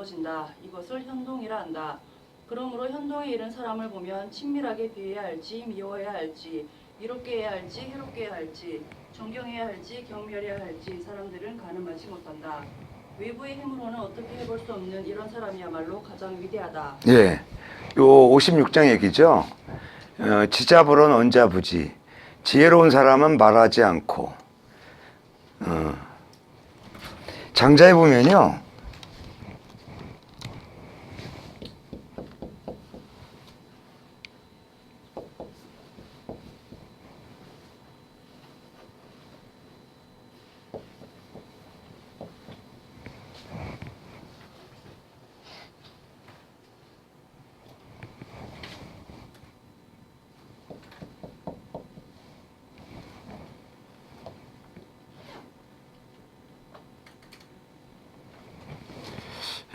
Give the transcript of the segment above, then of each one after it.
벌어진다. 이것을 현동이라 한다. 그러므로 현동에 이른 사람을 보면 친밀하게 대해야 할지 미워해야 할지 이롭게 해야 할지 해롭게 해야 할지 존경해야 할지 경멸해야 할지 사람들은 가늠하지 못한다. 외부의 힘으로는 어떻게 해볼 수 없는 이런 사람이야말로 가장 위대하다. 예, 요 56장 얘기죠. 지자불은 언자부지. 지혜로운 사람은 말하지 않고. 장자에 보면요.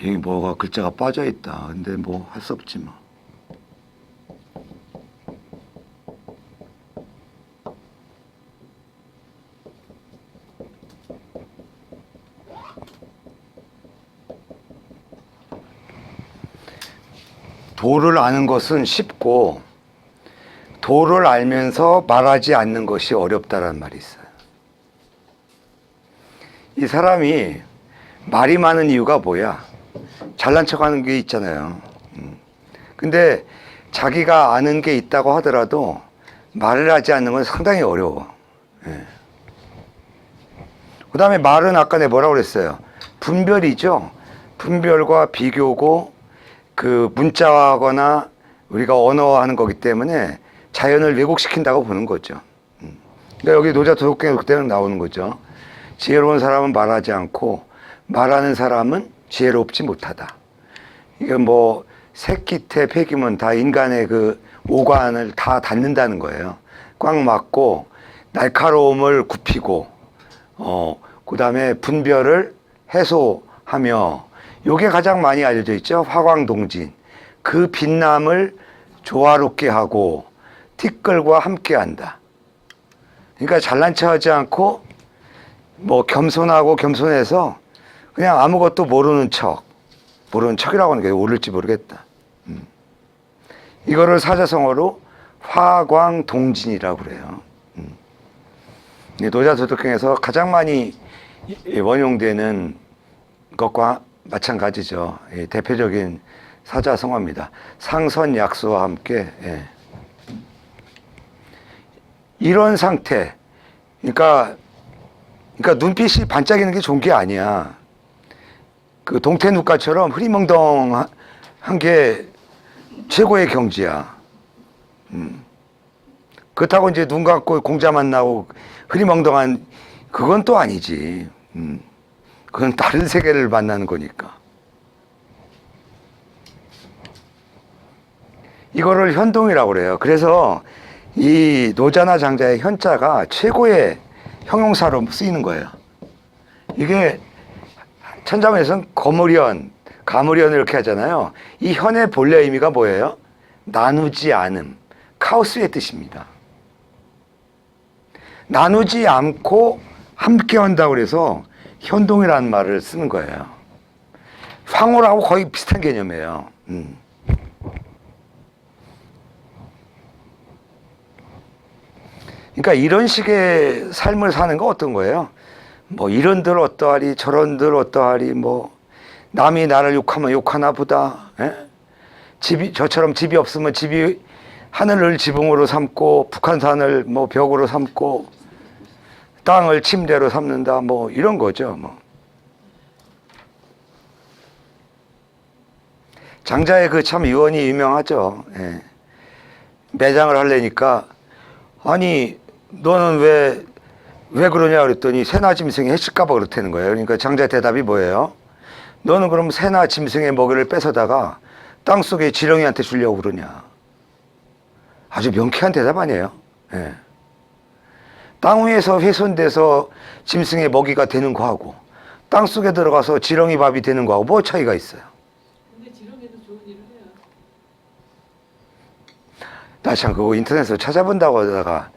여기 뭐가 글자가 빠져 있다. 근데 뭐 할 수 없지 뭐. 도를 아는 것은 쉽고 도를 알면서 말하지 않는 것이 어렵다라는 말이 있어요. 이 사람이 말이 많은 이유가 뭐야? 잘난 척하는 게 있잖아요. 근데 자기가 아는 게 있다고 하더라도 말을 하지 않는 건 상당히 어려워. 예. 그 다음에 말은 아까 내가 뭐라고 그랬어요? 분별이죠. 분별과 비교고 그 문자화하거나 우리가 언어화하는 거기 때문에 자연을 왜곡시킨다고 보는 거죠. 그러니까 여기 노자 도덕경에 그때는 나오는 거죠. 지혜로운 사람은 말하지 않고 말하는 사람은 지혜롭지 못하다. 이건 뭐 새끼태 폐기문 다 인간의 그 오관을 다 닫는다는 거예요. 꽉 막고 날카로움을 굽히고 그 다음에 분별을 해소하며 요게 가장 많이 알려져 있죠. 화광동진. 그 빛남을 조화롭게 하고 티끌과 함께 한다. 그러니까 잘난 척하지 않고 뭐 겸손하고 겸손해서 그냥 아무것도 모르는 척이라고 하는 게 옳을지 모르겠다. 이거를 사자성어로 화광동진이라고 그래요. 노자도덕경에서 가장 많이 원용되는 것과 마찬가지죠. 대표적인 사자성어입니다. 상선약수와 함께. 이런 상태, 그러니까 눈빛이 반짝이는 게 좋은 게 아니야. 그 동태누가처럼 흐리멍덩한 게 최고의 경지야. 그렇다고 이제 눈 감고 공자만 나오고 흐리멍덩한 그건 또 아니지. 그건 다른 세계를 만나는 거니까. 이거를 현동이라고 그래요. 그래서 이 노자나 장자의 현자가 최고의 형용사로 쓰이는 거예요. 이게 천자문에서는 거무련, 가무련 이렇게 하잖아요. 이 현의 본래 의미가 뭐예요? 나누지 않음, 카오스의 뜻입니다. 나누지 않고 함께 한다고 그래서 현동이라는 말을 쓰는 거예요. 황홀하고 거의 비슷한 개념이에요. 그러니까 이런 식의 삶을 사는 거 어떤 거예요? 뭐 이런들 어떠하리 저런들 어떠하리 뭐 남이 나를 욕하면 욕하나 보다. 저처럼 집이 없으면 집이 하늘을 지붕으로 삼고 북한산을 뭐 벽으로 삼고 땅을 침대로 삼는다 뭐 이런 거죠. 뭐 장자의 그 참 유언이 유명하죠. 매장을 하려니까 아니 너는 왜 그러냐 그랬더니 새나 짐승이 해칠까 봐 그렇다는 거예요. 그러니까 장자의 대답이 뭐예요? 너는 그럼 새나 짐승의 먹이를 뺏어다가 땅속에 지렁이한테 주려고 그러냐. 아주 명쾌한 대답 아니에요. 땅 위에서 훼손돼서 짐승의 먹이가 되는 거하고 땅속에 들어가서 지렁이 밥이 되는 거하고 뭐 차이가 있어요? 근데 지렁이도 좋은 일을 해요. 나 참 그거 인터넷에서 찾아본다고 하다가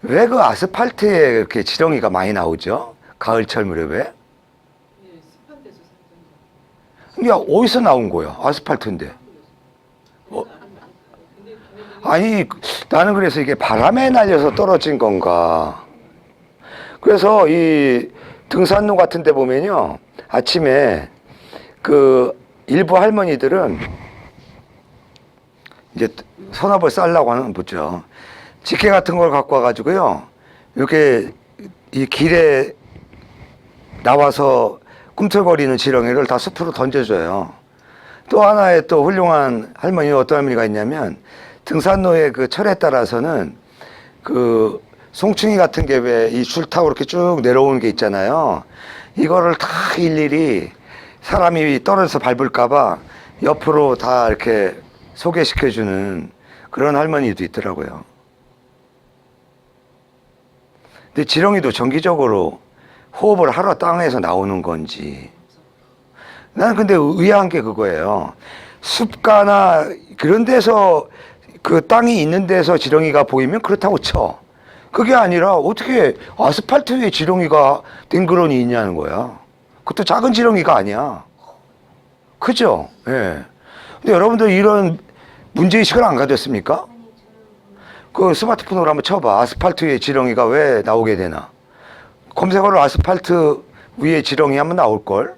왜 그 아스팔트에 이렇게 지렁이가 많이 나오죠? 가을철 무렵에? 예, 습한 데서 살던가. 야, 어디서 나온 거야? 아스팔트인데. 아니, 나는 그래서 이게 바람에 날려서 떨어진 건가. 그래서 이 등산로 같은 데 보면요. 아침에 그 일부 할머니들은 이제 선업을 쌀라고 하는 거죠. 집게 같은 걸 갖고 와가지고요. 이렇게 이 길에 나와서 꿈틀거리는 지렁이를 다 숲으로 던져줘요. 또 하나의 또 훌륭한 할머니, 어떤 할머니가 있냐면 등산로의 그 철에 따라서는 그 송충이 같은 게 왜 이 줄 타고 이렇게 쭉 내려오는 게 있잖아요. 이거를 다 일일이 사람이 떨어져서 밟을까봐 옆으로 다 이렇게 소개시켜주는 그런 할머니도 있더라고요. 근데 지렁이도 정기적으로 호흡을 하러 땅에서 나오는 건지. 나는 근데 의아한 게 그거예요. 숲가나 그런 데서 그 땅이 있는 데서 지렁이가 보이면 그렇다고 쳐. 그게 아니라 어떻게 아스팔트 위에 지렁이가 댕그러니 있냐는 거야. 그것도 작은 지렁이가 아니야. 그죠? 예. 근데 여러분들 이런 문제의식을 안 가졌습니까? 그 스마트폰으로 한번 쳐봐. 아스팔트 위에 지렁이가 왜 나오게 되나? 검색어로 아스팔트 위에 지렁이 하면 나올걸?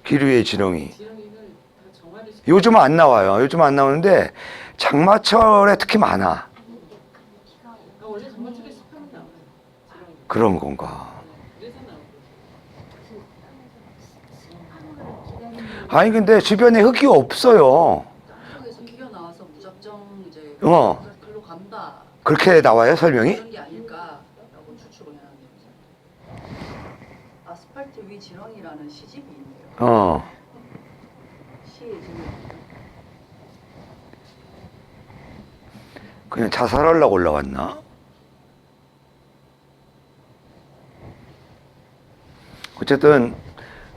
길 위에 지렁이. 지렁이는 다 정화를 시켜. 요즘은 안 나와요. 요즘 안 나오는데 장마철에 특히 많아. 원래 정화철에 습하면 나와요. 지렁이. 그런 건가? 그래서 나오고. 아니 근데 주변에 흙이 없어요. 땅속에서 기어 나와서 무작정 이제 어. 글로 간다. 그렇게 나와요, 설명이? 그런 게 아닐까라고 추측을 해놨네요. 아스팔트 위 지렁이라는 시집이 있네요. 어. 시의 제목이. 그냥 자살하려고 올라왔나? 어쨌든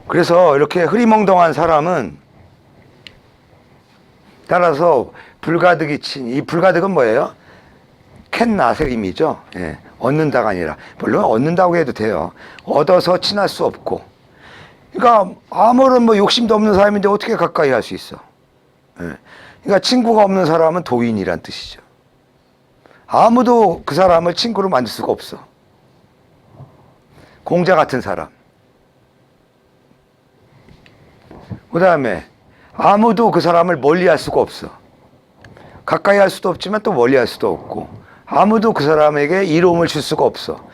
그래서 이렇게 흐리멍덩한 사람은 따라서 불가득이 친, 이 불가득은 뭐예요? 캔낫의 의미죠. 예, 얻는다가 아니라, 물론 얻는다고 해도 돼요. 얻어서 친할 수 없고. 그러니까 아무런 뭐 욕심도 없는 사람인데 어떻게 가까이 할 수 있어? 예. 그러니까 친구가 없는 사람은 도인이란 뜻이죠. 아무도 그 사람을 친구로 만들 수가 없어. 공자 같은 사람. 그 다음에 아무도 그 사람을 멀리 할 수가 없어. 가까이 할 수도 없지만 또 멀리 할 수도 없고, 아무도 그 사람에게 이로움을 줄 수가 없어.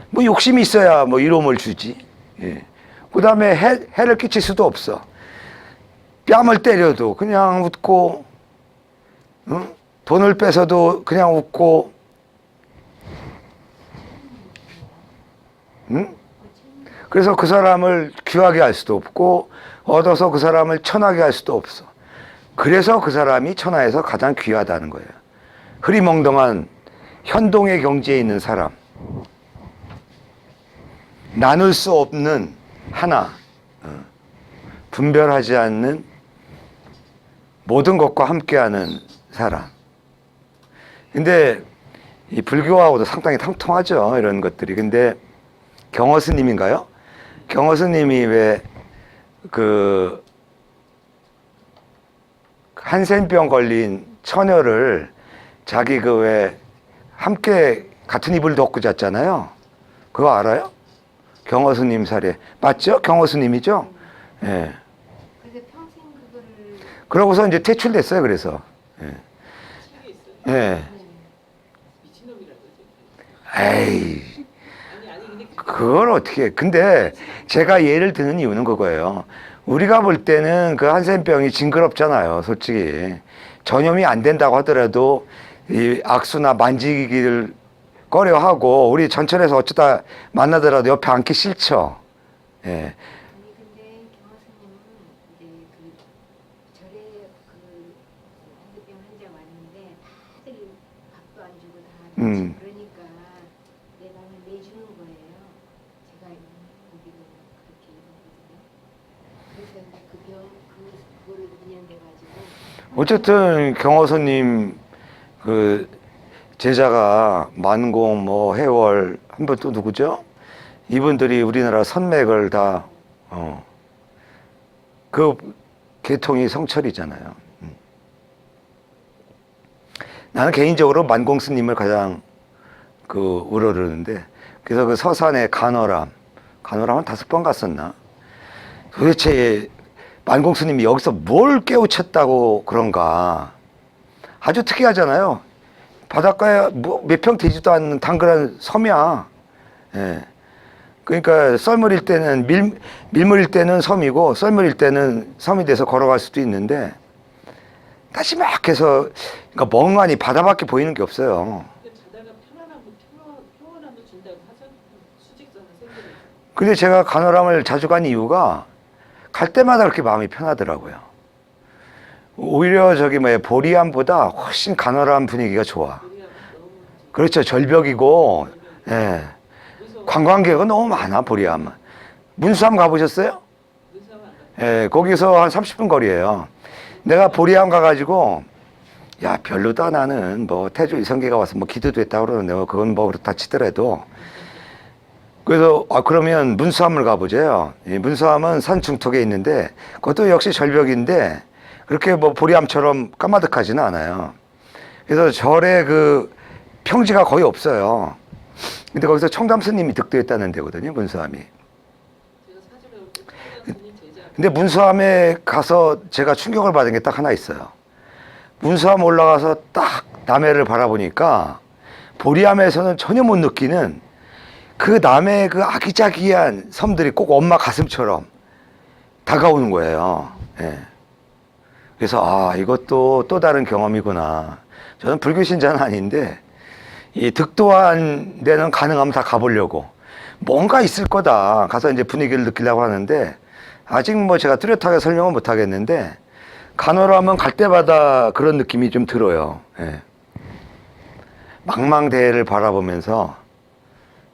뭐 욕심이 있어야 뭐 이로움을 주지. 예. 그 다음에 해를 끼칠 수도 없어. 뺨을 때려도 그냥 웃고, 응? 돈을 뺏어도 그냥 웃고, 응? 그래서 그 사람을 귀하게 할 수도 없고, 얻어서 그 사람을 천하게 할 수도 없어. 그래서 그 사람이 천하에서 가장 귀하다는 거예요. 흐리멍덩한 현동의 경지에 있는 사람. 나눌 수 없는 하나. 분별하지 않는 모든 것과 함께하는 사람. 근데 이 불교하고도 상당히 통통하죠. 이런 것들이. 근데 경허 스님인가요? 경허 스님이 왜 그 한센병 걸린 처녀를 자기 그 왜 함께 같은 이불 덮고 잤잖아요. 그거 알아요? 경허 스님 사례. 맞죠? 경허 스님이죠? 예. 그래서 평생 그거를 그러고서 이제 퇴출됐어요. 그래서. 예. 책에 있어요. 예. 미친놈이라고. 에이. 아니 근데 그걸 어떻게 해. 근데 제가 예를 드는 이유는 그거예요. 우리가 볼 때는 그 한센병이 징그럽잖아요. 솔직히. 전염이 안 된다고 하더라도 이 악수나 만지기를 꺼려하고 우리 전철에서 어쩌다 만나더라도 옆에 앉기 싫죠. 예. 아니 근데 경화스님은 이제 그 절에 그 당뇨병 환자 왔는데 다들 밥도 안 주고 다 그러니까 내 방을 내주는 거예요. 제가 거기로 그렇게 읽었거든요. 그래서 이제 그거를 인연돼가지고 어쨌든 경허선님 그 제자가 만공 뭐 해월 한 분 또 누구죠? 이분들이 우리나라 선맥을 다 그 계통이 성철이잖아요. 나는 개인적으로 만공스님을 가장 우러르는데, 그래서 그 서산에 간어람 한 5번 갔었나? 도대체 만공스님이 여기서 뭘 깨우쳤다고 그런가? 아주 특이하잖아요. 바닷가에 뭐 몇 평 되지도 않는 당근한 섬이야. 예. 그러니까 썰물일 때는 밀물일 때는 섬이고 썰물일 때는 섬이 돼서 걸어갈 수도 있는데, 다시 막 해서 그러니까 멍하니 바다밖에 보이는 게 없어요. 근데 자다가 평안함도 준다고 하잖아. 수직선을 생기는. 근데 제가 간호람을 자주 간 이유가 갈 때마다 그렇게 마음이 편하더라고요. 오히려 보리암보다 훨씬 간호람 분위기가 좋아. 우리가 너무 그렇죠. 절벽이고, 예. 무서워. 관광객은 너무 많아, 보리암. 문수암 가보셨어요? 무서워 안 가. 예, 거기서 한 30분 거리예요. 내가 보리암 가가지고, 야, 별로다, 나는. 뭐, 태조 이성계가 와서 뭐 기도도 했다고 그러는데, 뭐 그건 뭐 그렇다 치더라도. 그래서, 그러면 문수암을 가보자요. 이 문수암은 산 중턱에 있는데, 그것도 역시 절벽인데, 그렇게 뭐 보리암처럼 까마득하지는 않아요. 그래서 절에 평지가 거의 없어요. 근데 거기서 청담 스님이 득도했다는 데거든요, 문수암이. 제가 사진을 올 때 평양 스님 제자. 근데 문수암에 가서 제가 충격을 받은 게 딱 하나 있어요. 문수암 올라가서 딱 남해를 바라보니까 보리암에서는 전혀 못 느끼는 그 남해의 아기자기한 섬들이 꼭 엄마 가슴처럼 다가오는 거예요. 예. 그래서 이것도 또 다른 경험이구나. 저는 불교 신자는 아닌데 이 득도한 데는 가능하면 다 가보려고. 뭔가 있을 거다. 가서 이제 분위기를 느끼려고 하는데 아직 뭐 제가 뚜렷하게 설명은 못 하겠는데 간호라면 갈 때마다 그런 느낌이 좀 들어요. 예. 망망대해를 바라보면서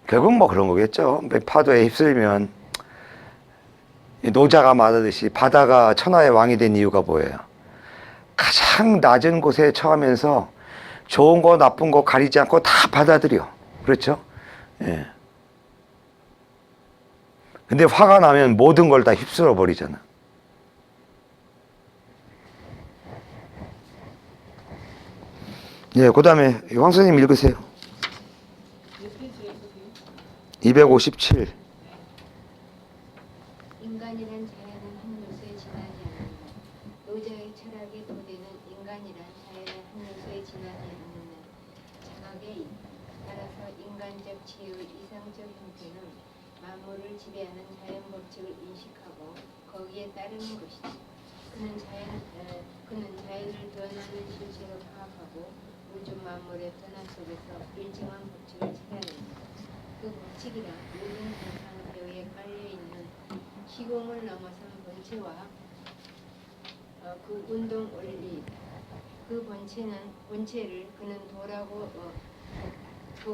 결국 뭐 그런 거겠죠. 파도에 휩쓸면 노자가 말하듯이 바다가 천하의 왕이 된 이유가 뭐예요? 가장 낮은 곳에 처하면서 좋은 거 나쁜 거 가리지 않고 다 받아들여. 그렇죠? 예. 근데 화가 나면 모든 걸 다 휩쓸어 버리잖아. 예, 그 다음에 황선생님 읽으세요. 몇 페이지에 선생님? 257. 인간이란 자연은 한 요소에 지나지 않는다. 노자의 철학의 도대는 인간이란 자연의 한 요소에 지나지 않는 자각에 있다. 따라서 인간적 치유의 이상적 형태는 만물을 지배하는 자연 법칙을 인식하고 거기에 따르는 것이다. 그는 자연을 드러나는 실체로 파악하고 우주 만물의 변화 속에서 일정한 법칙을 찾아낸다. 그 법칙이란 모든 현상 뼈에 깔려있는 시공을 넘어선 본체와 그 운동 원리이다. 그 본체를 그는 도라고 그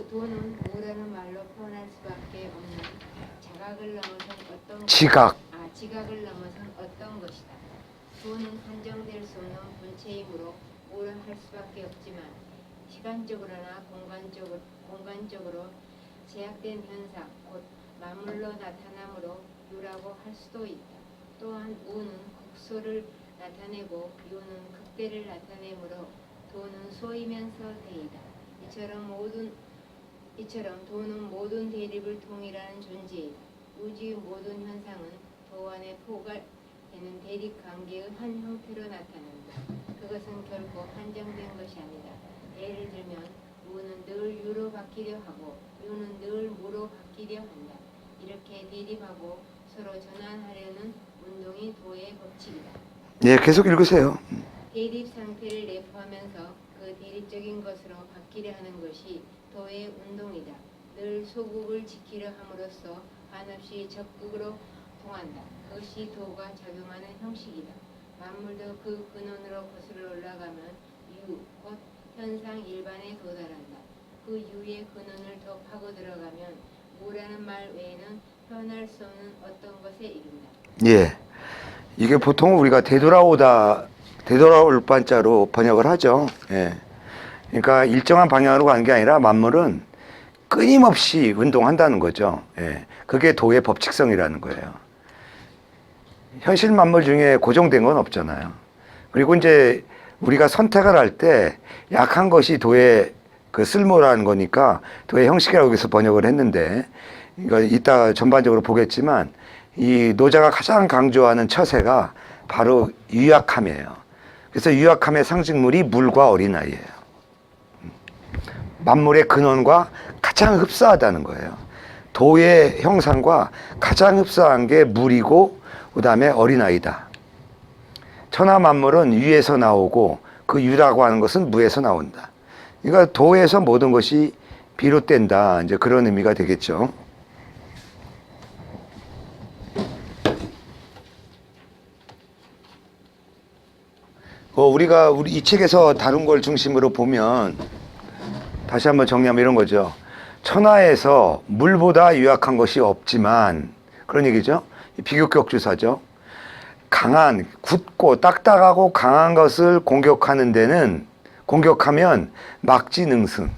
도는 도라는 말로 표현할 수밖에 없는 자각을 넘어선 지각을 넘어선 어떤 것이다. 도는 한정될 수 없는 본체이므로 뭐라 할 수밖에 없지만 시간적으로나 공간적으로 제약된 현상, 곧 만물로 나타남으로 유라고 할 수도 있다. 또한 우는 극소를 나타내고 유는 극대를 나타내므로 도는 소이면서 대이다. 이처럼 도는 모든 대립을 통일하는 존재이다. 우주의 모든 현상은 도 안에 포괄되는 대립 관계의 한 형태로 나타난다. 그것은 결코 한정된 것이 아니다. 예를 들면 우는 늘 유로 바뀌려 하고 유는 늘 무로 바뀌려 한다. 이렇게 대립하고 서로 전환하려는 운동이 도의 법칙이다. 예, 계속 읽으세요. 대립 상태를 내포하면서 그 대립적인 것으로 바뀌려 하는 것이 도의 운동이다. 늘 소극을 지키려 함으로써 한없이 적극으로 통한다. 그것이 도가 작용하는 형식이다. 만물도 그 근원으로 거슬러 올라가면 유, 곧 현상 일반에 도달한다. 그 유의 근원을 더 파고 들어가면 무라는 말 외에는 표현할 수 없는 어떤 것에 이른다. 예. 이게 보통 우리가 되돌아올 반자로 번역을 하죠. 예. 그러니까 일정한 방향으로 가는 게 아니라 만물은 끊임없이 운동한다는 거죠. 예. 그게 도의 법칙성이라는 거예요. 현실 만물 중에 고정된 건 없잖아요. 그리고 이제 우리가 선택을 할 때 약한 것이 도의 그 쓸모라는 거니까 도의 형식이라고 해서 번역을 했는데, 이거 이따 전반적으로 보겠지만 이 노자가 가장 강조하는 처세가 바로 유약함이에요. 그래서 유약함의 상징물이 물과 어린아이예요. 만물의 근원과 가장 흡사하다는 거예요. 도의 형상과 가장 흡사한 게 물이고 그 다음에 어린아이다. 천하 만물은 유에서 나오고 그 유라고 하는 것은 무에서 나온다. 그러니까 도에서 모든 것이 비롯된다. 이제 그런 의미가 되겠죠. 우리가 이 책에서 다룬 걸 중심으로 보면 다시 한번 정리하면 이런 거죠. 천하에서 물보다 유약한 것이 없지만, 그런 얘기죠. 비교격 주사죠. 강한, 굳고 딱딱하고 강한 것을 공격하는 데는, 공격하면 막지능승,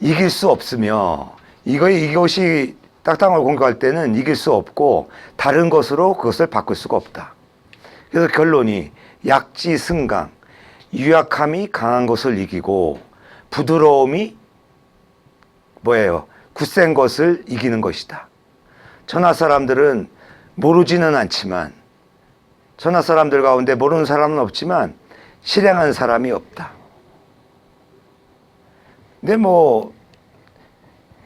이길 수 없으며, 이것이 딱딱한 걸 공격할 때는 이길 수 없고 다른 것으로 그것을 바꿀 수가 없다. 그래서 결론이 약지승강, 유약함이 강한 것을 이기고 부드러움이 뭐예요? 굳센 것을 이기는 것이다. 천하 사람들은 모르지는 않지만, 천하 사람들 가운데 모르는 사람은 없지만 실행한 사람이 없다. 근데 뭐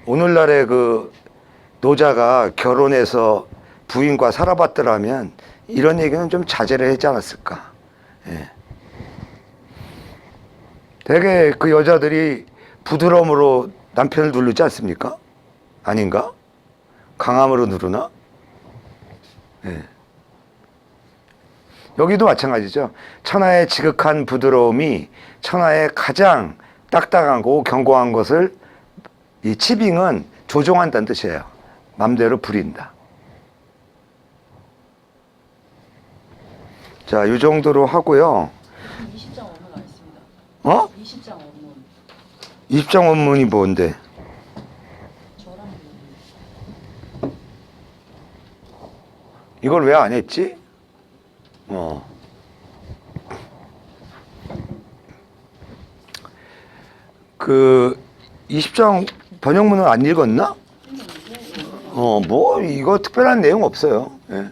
오늘날의 그 노자가 결혼해서 부인과 살아봤더라면 이런 얘기는 좀 자제를 했지 않았을까. 예. 되게 그 여자들이 부드러움으로 남편을 누르지 않습니까? 아닌가? 강함으로 누르나? 예. 여기도 마찬가지죠. 천하의 지극한 부드러움이 천하의 가장 딱딱하고 견고한 것을, 이 치빙은 조종한다는 뜻이에요. 맘대로 부린다. 자, 이 정도로 하고요. 20장 원문 안 했습니다. 어? 20장 원문. 20장 원문이 뭔데? 저랑 이걸 왜 안 했지? 그 20장 번역문을 안 읽었나? 뭐 이거 특별한 내용 없어요. 예.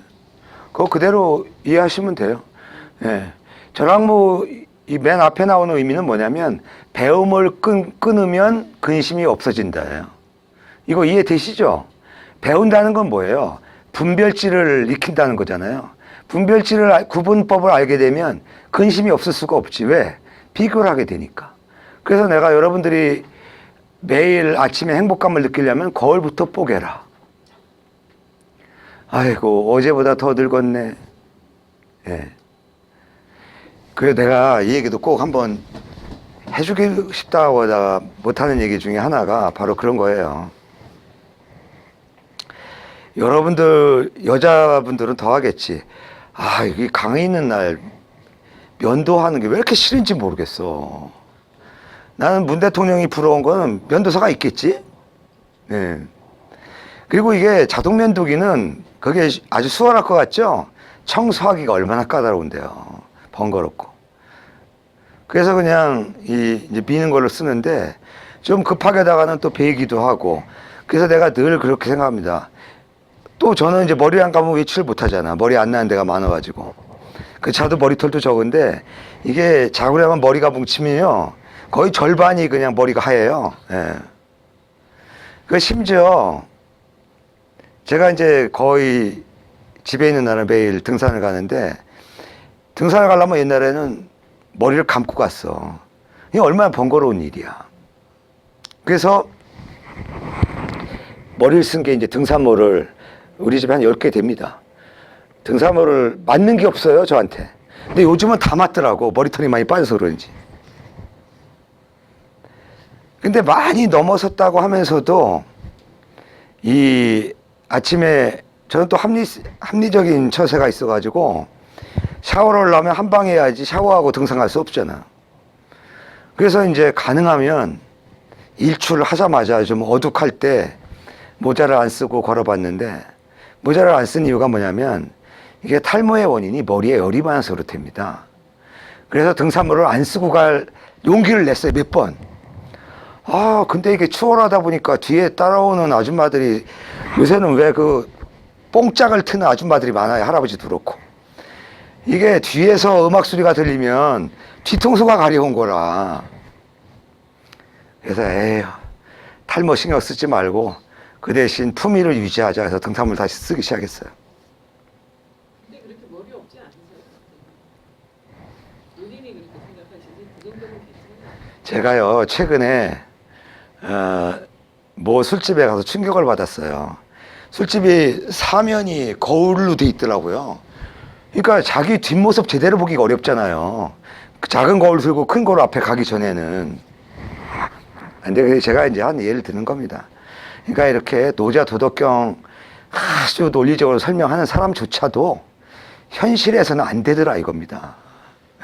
그거 그대로 이해하시면 돼요. 예. 절항무 이 맨 앞에 나오는 의미는 뭐냐면 배움을 끊으면 근심이 없어진다예요. 이거 이해되시죠? 배운다는 건 뭐예요? 분별지를 익힌다는 거잖아요. 분별지를, 구분법을 알게 되면 근심이 없을 수가 없지. 왜? 비교를 하게 되니까. 그래서 내가 여러분들이 매일 아침에 행복감을 느끼려면 거울부터 뽀개라. 아이고, 어제보다 더 늙었네. 예. 그래서 내가 이 얘기도 꼭 한번 해주고 싶다고 하다가 못하는 얘기 중에 하나가 바로 그런 거예요. 여러분들, 여자분들은 더 하겠지. 이 강의 있는 날 면도하는 게 왜 이렇게 싫은지 모르겠어. 나는 문 대통령이 부러운 거는 면도사가 있겠지? 네. 그리고 이게 자동 면도기는 그게 아주 수월할 것 같죠? 청소하기가 얼마나 까다로운데요. 번거롭고. 그래서 그냥 이제 미는 걸로 쓰는데 좀 급하게다가는 또 베기도 하고. 그래서 내가 늘 그렇게 생각합니다. 또 저는 이제 머리 안 감으면 외출을 못 하잖아. 머리 안 나는 데가 많아가지고. 그 자도 머리털도 적은데 이게 자고려면 머리가 뭉치면요. 거의 절반이 그냥 머리가 하얘요. 예. 그 심지어 제가 이제 거의 집에 있는 날은 매일 등산을 가는데 등산을 가려면 옛날에는 머리를 감고 갔어. 이게 얼마나 번거로운 일이야. 그래서 머리를 쓴 게 이제 등산모를 우리 집에 한 10개 됩니다. 등산모를 맞는 게 없어요, 저한테. 근데 요즘은 다 맞더라고. 머리털이 많이 빠져서 그런지. 근데 많이 넘어섰다고 하면서도 이 아침에 저는 또 합리적인 처세가 있어가지고 샤워를 하려면 한 방에 해야지 샤워하고 등산 갈 수 없잖아. 그래서 이제 가능하면 일출을 하자마자 좀 어둑할 때 모자를 안 쓰고 걸어봤는데 모자를 안 쓴 이유가 뭐냐면 이게 탈모의 원인이 머리에 열이 많아서 그렇답니다. 그래서 등산모를 안 쓰고 갈 용기를 냈어요, 몇 번. 근데 이게 추월하다 보니까 뒤에 따라오는 아줌마들이 요새는 왜 그 뽕짝을 트는 아줌마들이 많아요. 할아버지도 그렇고. 이게 뒤에서 음악 소리가 들리면 뒤통수가 가려운 거라. 그래서 에휴, 탈모 신경 쓰지 말고 그 대신 품위를 유지하자 해서 등산모를 다시 쓰기 시작했어요. 근데 그렇게 머리 없지 않으세요? 본인이 그렇게 생각하시지 그 정도면 괜찮아요. 제가요, 최근에 뭐 술집에 가서 충격을 받았어요. 술집이 사면이 거울로 돼 있더라고요. 그러니까 자기 뒷모습 제대로 보기가 어렵잖아요. 그 작은 거울 들고 큰 거울 앞에 가기 전에는. 근데 제가 이제 한 예를 드는 겁니다. 그러니까 이렇게 노자 도덕경 아주 논리적으로 설명하는 사람조차도 현실에서는 안 되더라 이겁니다.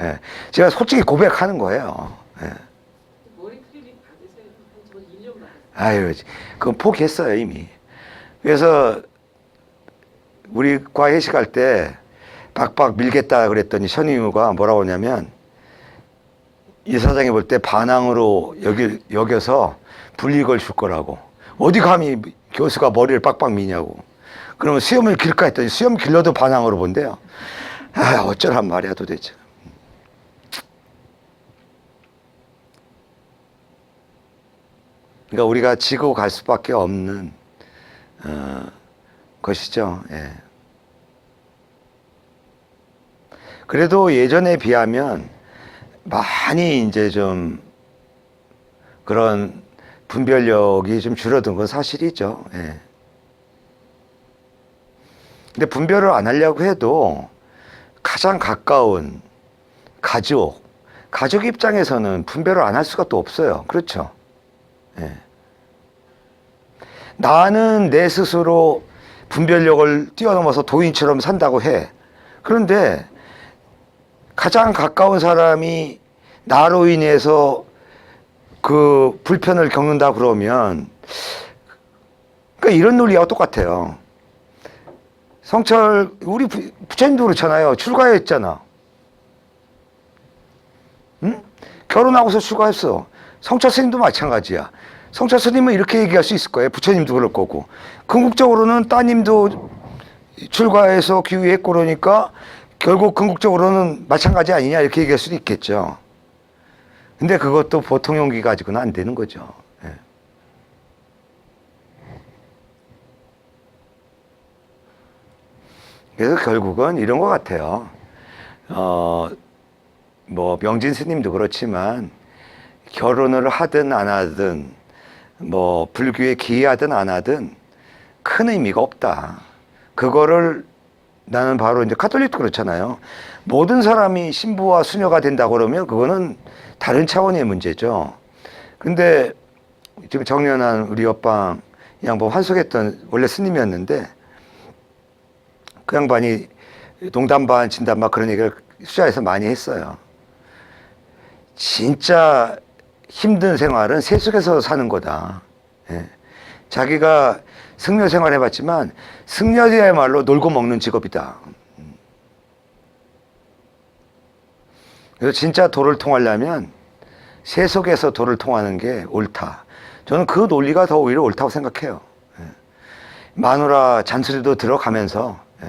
예. 제가 솔직히 고백하는 거예요. 예. 머리 클리닉 받으세요. 저 1년 받았어요. 아유, 그건 포기했어요, 이미. 그래서 우리 과 회식할 때 박박 밀겠다 그랬더니 선임우가 뭐라고 하냐면 이사장이 볼 때 반항으로 여겨서 불이익을 줄 거라고. 어디 감히 교수가 머리를 빡빡 미냐고. 그러면 수염을 길까 했더니 수염 길러도 반항으로 본대요. 어쩌란 말이야 도대체. 그러니까 우리가 지고 갈 수밖에 없는 것이죠. 예. 그래도 예전에 비하면 많이 이제 좀 그런 분별력이 좀 줄어든 건 사실이죠. 예. 근데 분별을 안 하려고 해도 가장 가까운 가족 입장에서는 분별을 안 할 수가 또 없어요. 그렇죠? 예. 나는 내 스스로 분별력을 뛰어넘어서 도인처럼 산다고 해. 그런데 가장 가까운 사람이 나로 인해서 그 불편을 겪는다 그러면 그러니까 이런 논리하고 똑같아요. 성철 우리 부처님도 그렇잖아요. 출가했잖아. 응? 결혼하고서 출가했어. 성철 스님도 마찬가지야. 성철 스님은 이렇게 얘기할 수 있을 거예요. 부처님도 그럴 거고. 궁극적으로는 따님도 출가해서 귀의했고 그러니까 결국 궁극적으로는 마찬가지 아니냐 이렇게 얘기할 수도 있겠죠. 근데 그것도 보통 용기 가지고는 안 되는 거죠. 예. 그래서 결국은 이런 것 같아요. 뭐 명진 스님도 그렇지만 결혼을 하든 안 하든 뭐 불교에 기여하든 안 하든 큰 의미가 없다. 그거를 나는 바로 이제 카톨릭도 그렇잖아요. 모든 사람이 신부와 수녀가 된다 그러면 그거는 다른 차원의 문제죠. 근데 지금 정년한 우리 옆방 양반 환속했던 원래 스님이었는데 그 양반이 농담 반 진담 반 그런 얘기를 수자에서 많이 했어요. 진짜 힘든 생활은 세속에서 사는 거다. 예. 자기가 승려 생활 해봤지만 승려야말로 놀고 먹는 직업이다. 그래서 진짜 도를 통하려면 세속에서 도를 통하는 게 옳다. 저는 그 논리가 더 오히려 옳다고 생각해요. 예. 마누라 잔소리도 들어가면서 예.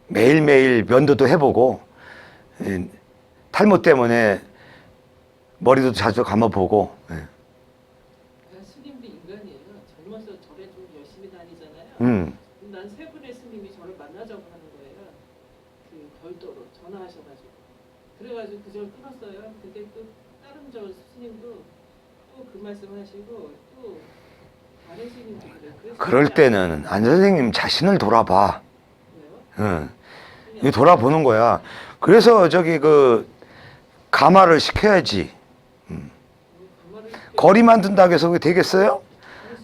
매일매일 면도도 해보고 예. 탈모 때문에 머리도 자주 감아보고 예. 스님도 인간이에요. 젊어서 절에 좀 열심히 다니잖아요. 난 세 분의 스님이 저를 만나자고 하는 거예요. 그 별도로 전화하셔가지고. 그래가지고 그 절 끊었어요. 근데 또 다른 절 스님도 또 그 말씀하시고 또 다른 스님도 그래요. 그럴 때는 안 선생님 자신을 돌아봐. 왜요? 응. 돌아보는 거야. 그래서 저기 그 가마를 시켜야지. 거리만 둔다고 해서 그게 되겠어요?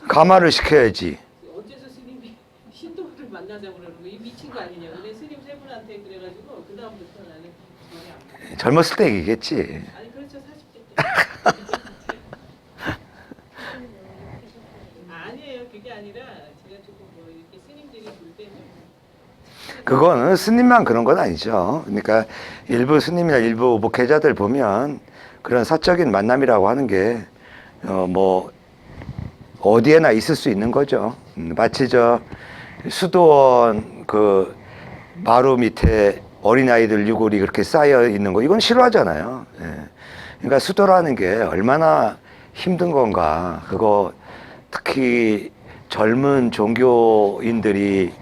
가마를 시켜야지. 어째서 스님이 신도를 만나자고 그러는 거예요? 이 미친 거 아니냐? 근데 스님 세 분한테 그래가지고 그 다음부터 나는 전혀 안 가요. 젊었을 때 얘기겠지. 아니 그렇죠 40대 때. 아니에요 그게 아니라 제가 조금 뭐 이렇게 스님들이 볼 때는 그거는 스님만 그런 건 아니죠. 그러니까 일부 스님이나 일부 목회자들 보면 그런 사적인 만남이라고 하는 게 뭐 어디에나 있을 수 있는 거죠. 마치 저 수도원 그 마루 밑에 어린아이들 유골이 그렇게 쌓여 있는 거, 이건 싫어하잖아요. 예. 그러니까 수도라는 게 얼마나 힘든 건가. 그거 특히 젊은 종교인들이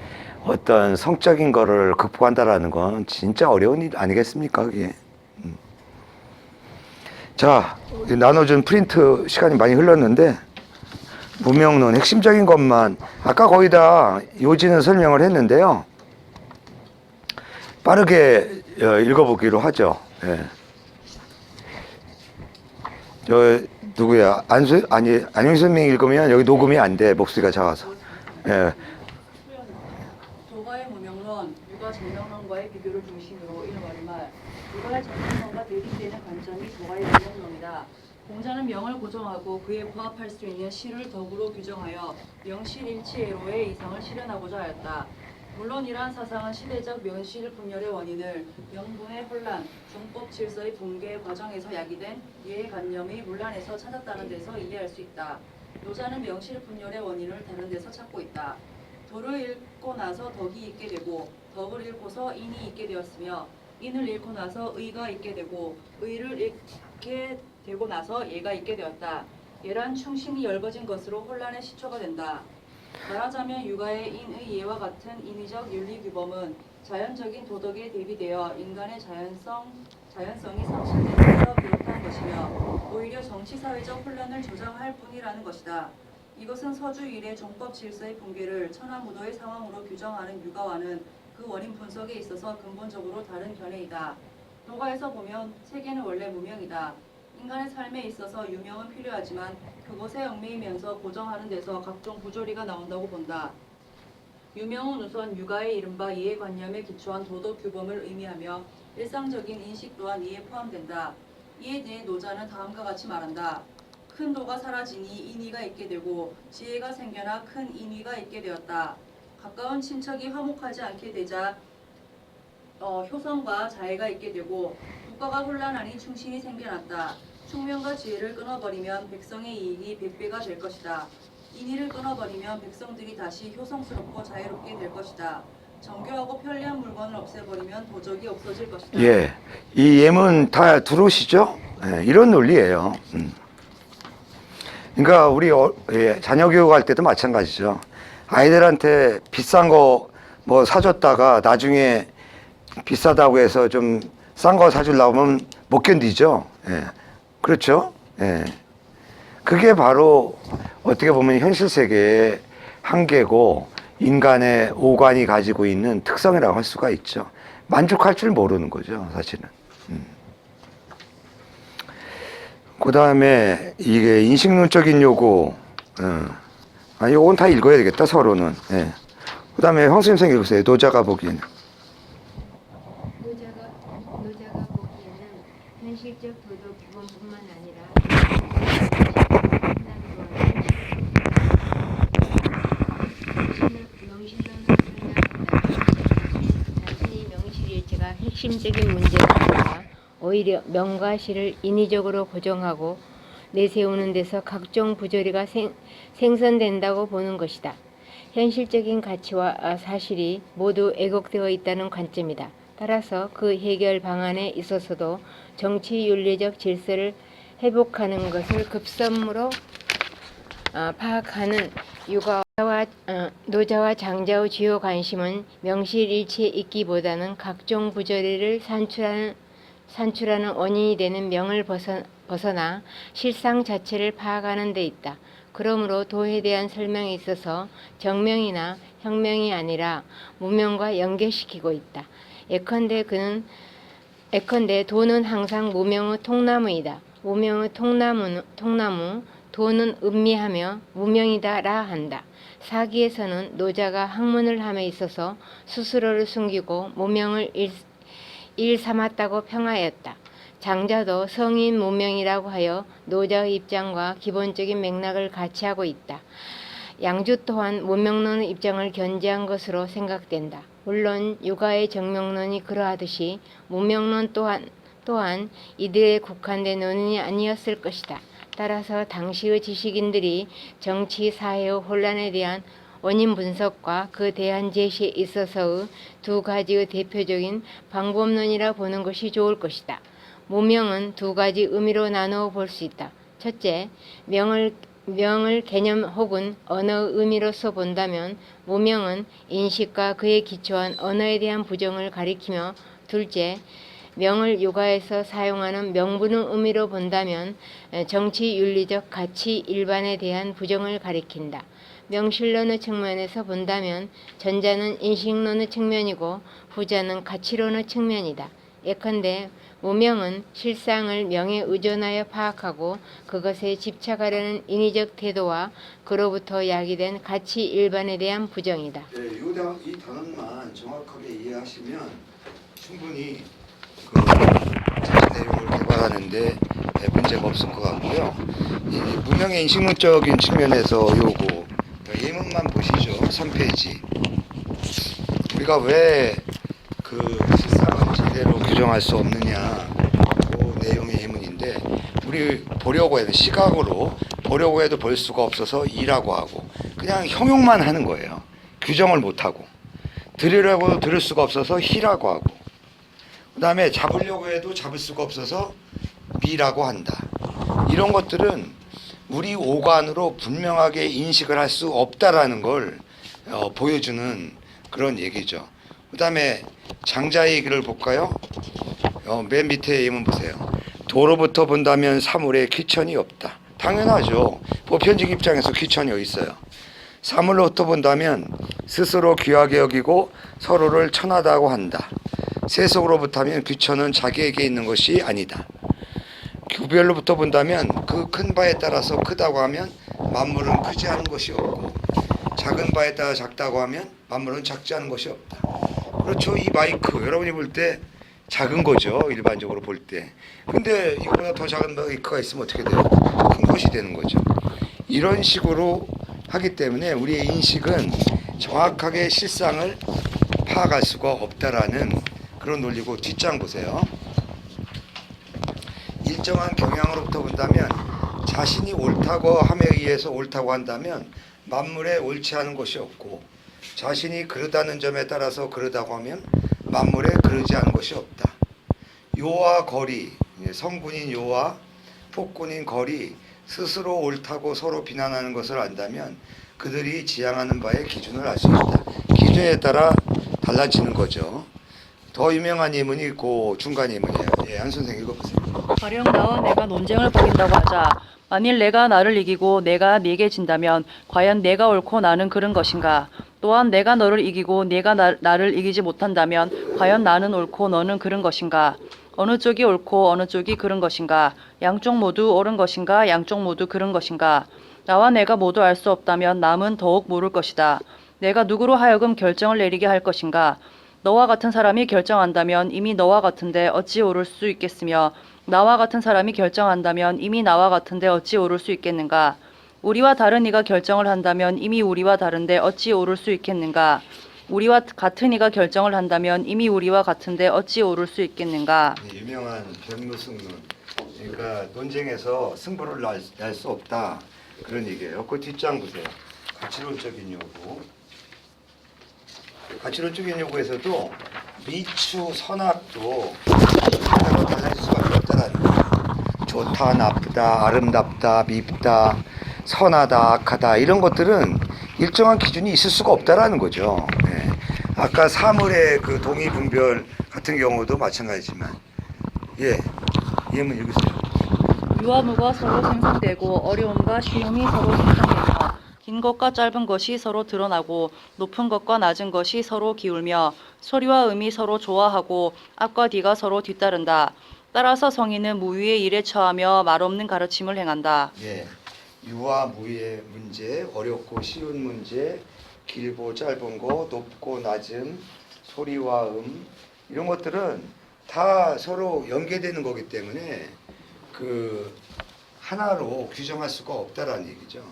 어떤 성적인 거를 극복한다라는 건 진짜 어려운 일 아니겠습니까, 그게. 자, 나눠준 프린트 시간이 많이 흘렀는데, 무명론 핵심적인 것만 아까 거의 다 요지는 설명을 했는데요. 빠르게 읽어보기로 하죠. 예. 저 누구야? 안영수 선생님이 읽으면 여기 녹음이 안 돼. 목소리가 작아서. 예. 도가의 무명론, 유가 정명론과의 비교를 중심으로 이뤄버린 말. 유가의 정명론과 대립되는 관점이 도가의 무명론이다. 공자는 명을 고정하고 그에 부합할 수 있는 시를 덕으로 규정하여 명실일치애로의 이상을 실현하고자 하였다. 물론 이러한 사상은 시대적 명실 분열의 원인을 명분의 혼란, 종법 질서의 붕괴 과정에서 야기된 이해관념이 문란에서 찾았다는 데서 이해할 수 있다. 노자는 명실 분열의 원인을 다른 데서 찾고 있다. 도를 읽고 나서 덕이 있게 되고 덕을 읽고서 인이 있게 되었으며 인을 읽고 나서 의가 있게 되고 의를 읽게 되고 나서 예가 있게 되었다. 예란 충신이 열거진 것으로 혼란의 시초가 된다. 말하자면 유가의 인의 예와 같은 인위적 윤리규범은 자연적인 도덕에 대비되어 인간의 자연성이 상실되면서 비롯한 것이며 오히려 정치사회적 혼란을 조장할 뿐이라는 것이다. 이것은 서주 이래 종법 질서의 붕괴를 천하무도의 상황으로 규정하는 유가와는 그 원인 분석에 있어서 근본적으로 다른 견해이다. 도가에서 보면 세계는 원래 무명이다. 인간의 삶에 있어서 유명은 필요하지만 그것에 얽매이면서 고정하는 데서 각종 부조리가 나온다고 본다. 유명은 우선 유가의 이른바 이해관념에 기초한 도덕 규범을 의미하며 일상적인 인식 또한 이에 포함된다. 이에 대해 노자는 다음과 같이 말한다. 큰 도가 사라지니 인위가 있게 되고 지혜가 생겨나 큰 인위가 있게 되었다. 가까운 친척이 화목하지 않게 되자 효성과 자애가 있게 되고 국가가 혼란하니 충신이 생겨났다. 총명과 지혜를 끊어버리면 백성의 이익이 100배가 될 것이다. 인의를 끊어버리면 백성들이 다시 효성스럽고 자유롭게 될 것이다. 정교하고 편리한 물건을 없애버리면 도적이 없어질 것이다. 예, 이 예문 다 들어오시죠? 예, 이런 논리예요. 그러니까 우리 자녀 교육할 때도 마찬가지죠. 아이들한테 비싼 거 뭐 사줬다가 나중에 비싸다고 해서 좀 싼 거 사주려고 하면 못 견디죠. 예. 그렇죠? 예. 그게 바로 어떻게 보면 현실 세계의 한계고 인간의 오관이 가지고 있는 특성이라고 할 수가 있죠. 만족할 줄 모르는 거죠, 사실은. 그 다음에 이게 인식론적인 요구, 요건 다 읽어야 되겠다, 서로는. 예. 그 다음에 황수님 선생님 읽으세요. 노자가 보기에는. 노자가 보기에는 현실적 도덕 규범뿐만 아니라 명실론을 단순히 명실일체가 핵심적인 문제가 아니라 오히려 명과 실을 인위적으로 고정하고 내세우는 데서 각종 부조리가 생성된다고 보는 것이다. 현실적인 가치와 사실이 모두 왜곡되어 있다는 관점이다. 따라서 그 해결 방안에 있어서도 정치 윤리적 질서를 회복하는 것을 급선무로 파악하는 노자와 장자의 주요 관심은 명실일치에 있기보다는 각종 부조리를 산출하는 원인이 되는 명을 벗어나 실상 자체를 파악하는 데 있다. 그러므로 도에 대한 설명에 있어서 정명이나 혁명이 아니라 무명과 연결시키고 있다. 예컨대 도는 항상 무명의 통나무이다. 무명의 통나무, 도는 음미하며 무명이다라 한다. 사기에서는 노자가 학문을 함에 있어서 스스로를 숨기고 무명을 일삼았다고 평하였다. 장자도 성인 무명이라고 하여 노자의 입장과 기본적인 맥락을 같이 하고 있다. 양주 또한 무명론의 입장을 견지한 것으로 생각된다. 물론 유가의 정명론이 그러하듯이 무명론 또한 이들에 국한된 논의는 아니었을 것이다. 따라서 당시의 지식인들이 정치 사회의 혼란에 대한 원인 분석과 그 대안 제시에 있어서의 두 가지의 대표적인 방법론이라 보는 것이 좋을 것이다. 무명은 두 가지 의미로 나누어 볼 수 있다. 첫째, 명을 개념 혹은 언어의 의미로서 본다면 무명은 인식과 그에 기초한 언어에 대한 부정을 가리키며, 둘째, 명을 유가에서 사용하는 명분의 의미로 본다면 정치 윤리적 가치 일반에 대한 부정을 가리킨다. 명실론의 측면에서 본다면 전자는 인식론의 측면이고 후자는 가치론의 측면이다. 예컨대 무명은 실상을 명에 의존하여 파악하고 그것에 집착하려는 인위적 태도와 그로부터 야기된 가치 일반에 대한 부정이다. 네, 이 단원만 정확하게 이해하시면 충분히 그 자체 내용을 개발하는데 문제가 없을 것 같고요. 이 무명의 인식론적인 측면에서 요거 예문만 보시죠. 3페이지. 우리가 왜 그 실상을 제대로 규정할 수 없느냐, 그 내용의 예문인데, 우리 보려고 해도 시각으로 보려고 해도 볼 수가 없어서 이라고 하고 그냥 형용만 하는 거예요. 규정을 못 하고, 들으려고 들을 수가 없어서 히라고 하고, 그 다음에 잡으려고 해도 잡을 수가 없어서 미라고 한다. 이런 것들은 우리 오감으로 분명하게 인식을 할 수 없다라는 걸 보여주는 그런 얘기죠. 그 다음에 장자의 얘기를 볼까요? 맨 밑에 예문 보세요. 도로부터 본다면 사물에 귀천이 없다. 당연하죠. 보편적 입장에서 귀천이 어디 있어요. 사물로부터 본다면 스스로 귀하게 여기고 서로를 천하다고 한다. 세속으로부터 하면 귀천은 자기에게 있는 것이 아니다. 구별로부터 본다면 그 큰 바에 따라서 크다고 하면 만물은 크지 않은 것이 없고, 작은 바에 따라 작다고 하면 만물은 작지 않은 것이 없다. 그렇죠. 이 마이크 여러분이 볼 때 작은 거죠. 일반적으로 볼 때. 근데 이거보다 더 작은 마이크가 있으면 어떻게 돼요? 큰 것이 되는 거죠. 이런 식으로 하기 때문에 우리의 인식은 정확하게 실상을 파악할 수가 없다라는 그런 논리고, 뒷장 보세요. 일정한 경향으로부터 본다면 자신이 옳다고 함에 의해서 옳다고 한다면 만물에 옳지 않은 것이 없고, 자신이 그르다는 점에 따라서 그르다고 하면 만물에 그르지 않은 것이 없다. 요와 거리, 성군인 요와 폭군인 거리 스스로 옳다고 서로 비난하는 것을 안다면 그들이 지향하는 바의 기준을 알 수 있다. 기준에 따라 달라지는 거죠. 더 유명한 예문이 그 중간 예문이에요. 예, 한 선생 읽어보세요. 가령 나와 내가 논쟁을 벌인다고 하자. 만일 내가 나를 이기고 내가 네게 진다면 과연 내가 옳고 나는 그른 것인가? 또한 내가 너를 이기고 네가 나를 이기지 못한다면 과연 나는 옳고 너는 그른 것인가? 어느 쪽이 옳고 어느 쪽이 그른 것인가? 양쪽 모두 옳은 것인가? 양쪽 모두 그른 것인가? 나와 내가 모두 알 수 없다면 남은 더욱 모를 것이다. 내가 누구로 하여금 결정을 내리게 할 것인가? 너와 같은 사람이 결정한다면 이미 너와 같은데 어찌 오를 수 있겠으며, 나와 같은 사람이 결정한다면 이미 나와 같은데 어찌 오를 수 있겠는가? 우리와 다른 이가 결정을 한다면 이미 우리와 다른데 어찌 오를 수 있겠는가? 우리와 같은 이가 결정을 한다면 이미 우리와 같은데 어찌 오를 수 있겠는가? 유명한 변무승론. 그러니까 논쟁에서 승부를 낼 수 없다, 그런 얘기예요. 그 뒷장 보세요. 가치론적인 요구. 가치론적인 요구에서도 미추 선악도 따로 달라질 수밖에 없다라는 거예요. 좋다, 나쁘다, 아름답다, 밉다, 선하다, 악하다, 이런 것들은 일정한 기준이 있을 수가 없다라는 거죠. 네. 아까 사물의 그 동의분별 같은 경우도 마찬가지지만, 예, 예문 읽으세요. 유와 무가 서로 생성되고 어려움과 쉬움이 서로 생성되며, 긴 것과 짧은 것이 서로 드러나고 높은 것과 낮은 것이 서로 기울며, 소리와 음이 서로 좋아하고 앞과 뒤가 서로 뒤따른다. 따라서 성인은 무위의 일에 처하며 말없는 가르침을 행한다. 예, 유와 무의 문제, 어렵고 쉬운 문제, 길고 짧은 거, 높고 낮음, 소리와 이런 것들은 다 서로 연계되는 거기 때문에 그 하나로 규정할 수가 없다라는 얘기죠.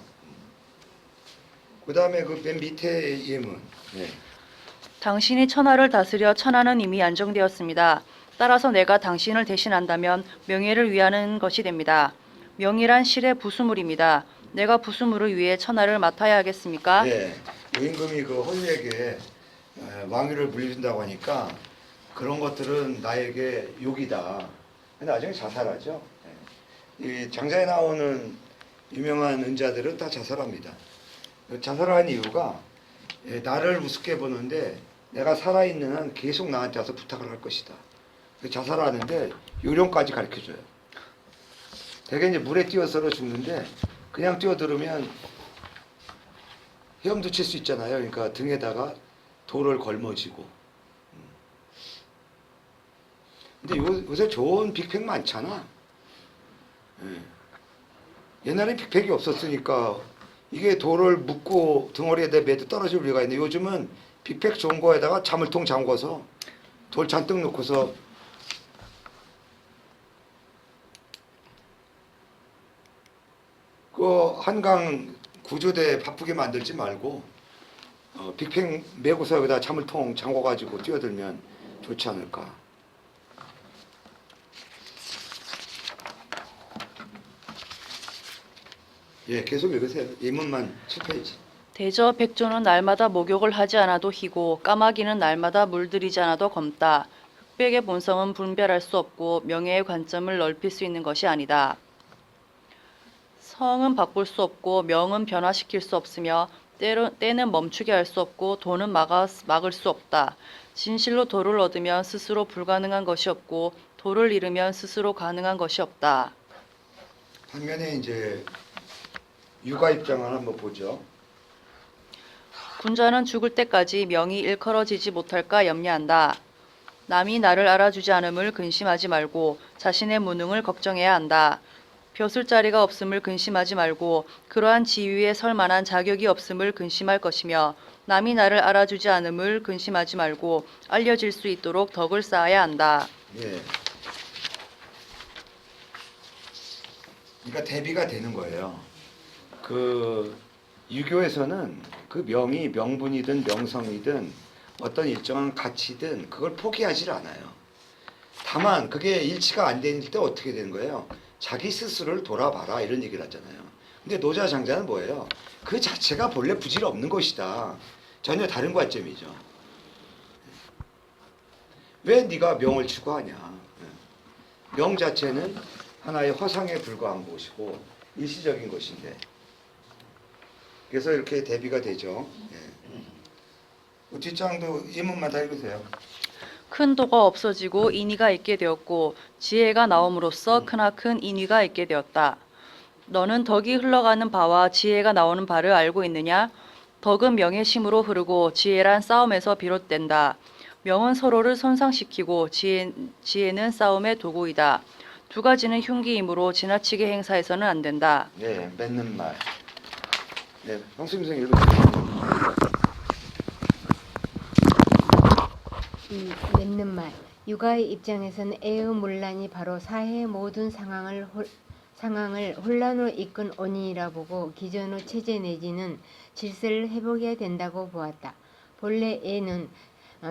그 다음에 그 맨 밑에 예문. 네. 당신이 천하를 다스려 천하는 이미 안정되었습니다. 따라서 내가 당신을 대신한다면 명예를 위하는 것이 됩니다. 명이란 실의 부수물입니다. 내가 부수물을 위해 천하를 맡아야 하겠습니까? 예, 임금이 그 홀리에게 왕위를 물려준다고 하니까 그런 것들은 나에게 욕이다. 근데 나중에 자살하죠. 예. 이 장자에 나오는 유명한 은자들은 다 자살합니다. 자살한 이유가 나를 우습게 보는데 내가 살아있는 한 계속 나한테 와서 부탁을 할 것이다. 자살하는데 요령까지 가르쳐줘요. 대개 이제 물에 뛰어서 죽는데 그냥 뛰어들으면 헤엄도 칠 수 있잖아요. 그러니까 등에다가 돌을 걸머쥐고. 근데 요새 좋은 빅팩 많잖아. 예. 옛날에 빅팩이 없었으니까 이게 돌을 묶고 등어리에다 매도 떨어질 리가 있는데 요즘은 빅팩 좋은 거에다가 자물통 잠궈서 돌 잔뜩 넣고서 그 한강 구조대 바쁘게 만들지 말고 빅팩 메고서 여기다 자물통 잠궈가지고 뛰어들면 좋지 않을까. 예, 계속 읽으세요. 예문만 7페이지. 대저 백조는 날마다 목욕을 하지 않아도 희고 까마귀는 날마다 물들이지 않아도 검다. 흑백의 본성은 분별할 수 없고 명예의 관점을 넓힐 수 있는 것이 아니다. 성은 바꿀 수 없고 명은 변화시킬 수 없으며 때는 멈추게 할 수 없고 도는 막을 수 없다. 진실로 도를 얻으면 스스로 불가능한 것이 없고 도를 잃으면 스스로 가능한 것이 없다. 반면에 이제 육아 입장을 한번 보죠. 군자는 죽을 때까지 명이 일컬어지지 못할까 염려한다. 남이 나를 알아주지 않음을 근심하지 말고 자신의 무능을 걱정해야 한다. 벼슬 자리가 없음을 근심하지 말고 그러한 지위에 설 만한 자격이 없음을 근심할 것이며 남이 나를 알아주지 않음을 근심하지 말고 알려질 수 있도록 덕을 쌓아야 한다. 예. 그러니까 대비가 되는 거예요. 그 유교에서는 그 명이 명분이든 명성이든 어떤 일정한 가치든 그걸 포기하지 않아요. 다만 그게 일치가 안 될 때 어떻게 되는 거예요? 자기 스스로를 돌아봐라 이런 얘기를 하잖아요. 근데 노자 장자는 뭐예요? 그 자체가 본래 부질 없는 것이다. 전혀 다른 관점이죠. 왜 네가 명을 추구하냐? 명 자체는 하나의 허상에 불과한 것이고 일시적인 것인데 그래서 이렇게 대비가 되죠. 예. 뒷장도 예문만 다 읽으세요. 큰 도가 없어지고 인위가 있게 되었고 지혜가 나옴으로써 크나큰 인위가 있게 되었다. 너는 덕이 흘러가는 바와 지혜가 나오는 바를 알고 있느냐? 덕은 명의 힘으로 흐르고 지혜란 싸움에서 비롯된다. 명은 서로를 손상시키고 지혜는 싸움의 도구이다. 두 가지는 흉기이므로 지나치게 행사해서는 안 된다. 네, 맺는 말. 네, 황수임 선생님 읽으세요. 맺는 말. 육아의 입장에서는 애의문란이 바로 사회의 모든 상황을 혼란으로 이끈 원인이라 보고 기존의 체제 내지는 질서를 회복해야 된다고 보았다. 본래 애는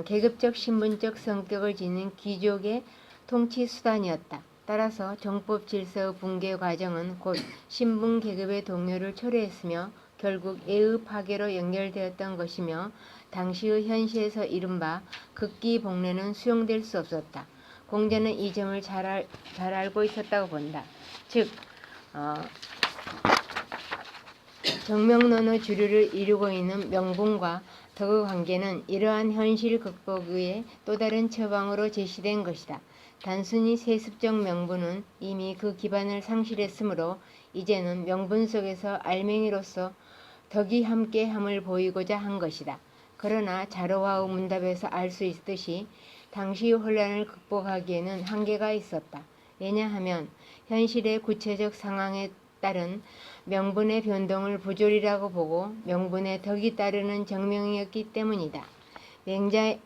계급적 신분적 성격을 지닌 귀족의 통치 수단이었다. 따라서 정법 질서의 붕괴 과정은 곧 신분 계급의 동요를 초래했으며 결국 애의 파괴로 연결되었던 것이며 당시의 현시에서 이른바 극기 복례는 수용될 수 없었다. 공자는 이 점을 잘 알고 있었다고 본다. 즉 정명론의 주류를 이루고 있는 명분과 덕의 관계는 이러한 현실 극복 위에 또 다른 처방으로 제시된 것이다. 단순히 세습적 명분은 이미 그 기반을 상실했으므로 이제는 명분 속에서 알맹이로서 덕이 함께함을 보이고자 한 것이다. 그러나 자로와의 문답에서 알 수 있듯이 당시의 혼란을 극복하기에는 한계가 있었다. 왜냐하면 현실의 구체적 상황에 따른 명분의 변동을 부조리라고 보고 명분의 덕이 따르는 정명이었기 때문이다. 맹자에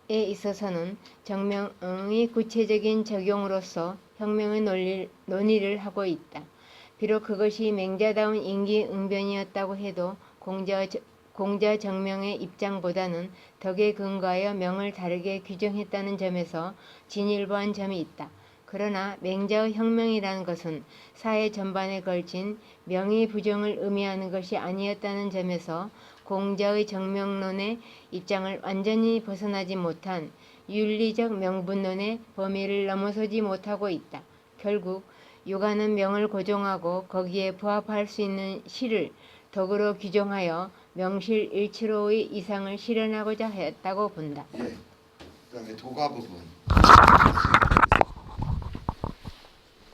있어서는 정명의 구체적인 적용으로서 혁명의 논의를 하고 있다. 비록 그것이 맹자다운 임기응변이었다고 해도 공자의 공자 정명의 입장보다는 덕에 근거하여 명을 다르게 규정했다는 점에서 진일보한 점이 있다. 그러나 맹자의 혁명이라는 것은 사회 전반에 걸친 명의 부정을 의미하는 것이 아니었다는 점에서 공자의 정명론의 입장을 완전히 벗어나지 못한 윤리적 명분론의 범위를 넘어서지 못하고 있다. 결국 유가는 명을 고정하고 거기에 부합할 수 있는 실을 덕으로 규정하여 명실일치로의 이상을 실현하고자 했다고 본다. 예. 그다음에 도가 부분.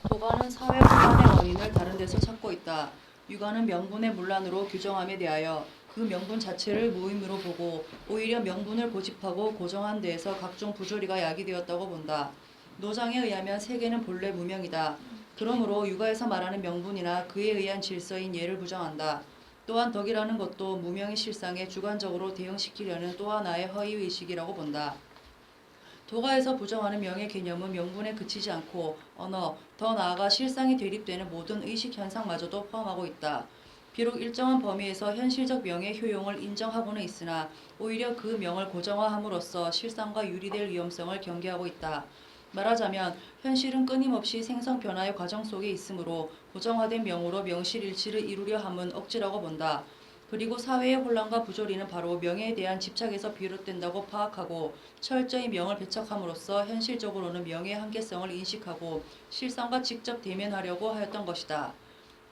도가는 사회 혼란의 원인을 다른 데서 찾고 있다. 유가는 명분의 문란으로 규정함에 대하여 그 명분 자체를 무의미로 보고 오히려 명분을 고집하고 고정한 데에서 각종 부조리가 야기되었다고 본다. 노장에 의하면 세계는 본래 무명이다. 그러므로 유가에서 말하는 명분이나 그에 의한 질서인 예를 부정한다. 또한 덕이라는 것도 무명의 실상에 주관적으로 대응시키려는 또 하나의 허위의식이라고 본다. 도가에서 부정하는 명의 개념은 명분에 그치지 않고 언어, 더 나아가 실상이 대립되는 모든 의식 현상마저도 포함하고 있다. 비록 일정한 범위에서 현실적 명의 효용을 인정하고는 있으나 오히려 그 명을 고정화함으로써 실상과 유리될 위험성을 경계하고 있다. 말하자면 현실은 끊임없이 생성 변화의 과정 속에 있으므로 고정화된 명으로 명실일치를 이루려 함은 억지라고 본다. 그리고 사회의 혼란과 부조리는 바로 명예에 대한 집착에서 비롯된다고 파악하고 철저히 명을 배척함으로써 현실적으로는 명의 한계성을 인식하고 실상과 직접 대면하려고 하였던 것이다.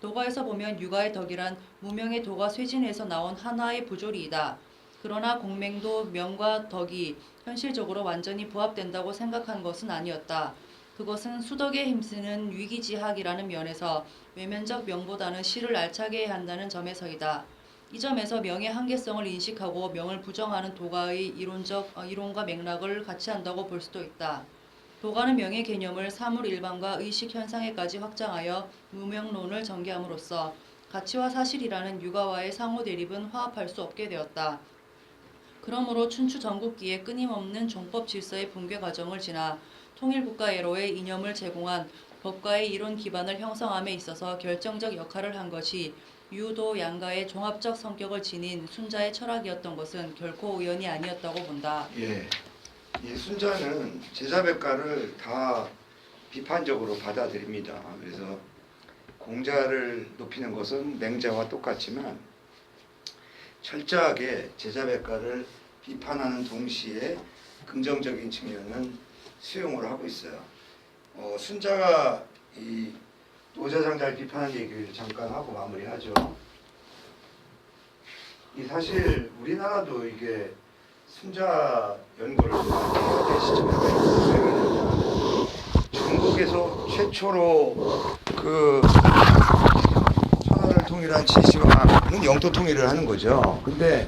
도가에서 보면 유가의 덕이란 무명의 도가 쇠진에서 나온 하나의 부조리이다. 그러나 공맹도 명과 덕이 현실적으로 완전히 부합된다고 생각한 것은 아니었다. 그것은 수덕에 힘쓰는 위기지학이라는 면에서 외면적 명보다는 실을 알차게 해야 한다는 점에서이다. 이 점에서 명의 한계성을 인식하고 명을 부정하는 도가의 이론과 맥락을 같이 한다고 볼 수도 있다. 도가는 명의 개념을 사물 일반과 의식 현상에까지 확장하여 무명론을 전개함으로써 가치와 사실이라는 유가와의 상호 대립은 화합할 수 없게 되었다. 그러므로 춘추 전국기에 끊임없는 종법 질서의 붕괴 과정을 지나 통일국가애로의 이념을 제공한 법과의 이론 기반을 형성함에 있어서 결정적 역할을 한 것이 유도 양가의 종합적 성격을 지닌 순자의 철학이었던 것은 결코 우연이 아니었다고 본다. 예. 이 순자는 제자백가를 다 비판적으로 받아들입니다. 그래서 공자를 높이는 것은 맹자와 똑같지만 철저하게 제자백가를 비판하는 동시에 긍정적인 측면은 수용을 하고 있어요. 순자가 이 노자장자를 비판한 얘기를 잠깐 하고 마무리하죠. 이 사실 우리나라도 이게 순자 연구를 해야 될 시점에 있어요. 중국에서 최초로 그 천하를 통일한 지시와는 영토 통일을 하는 거죠. 근데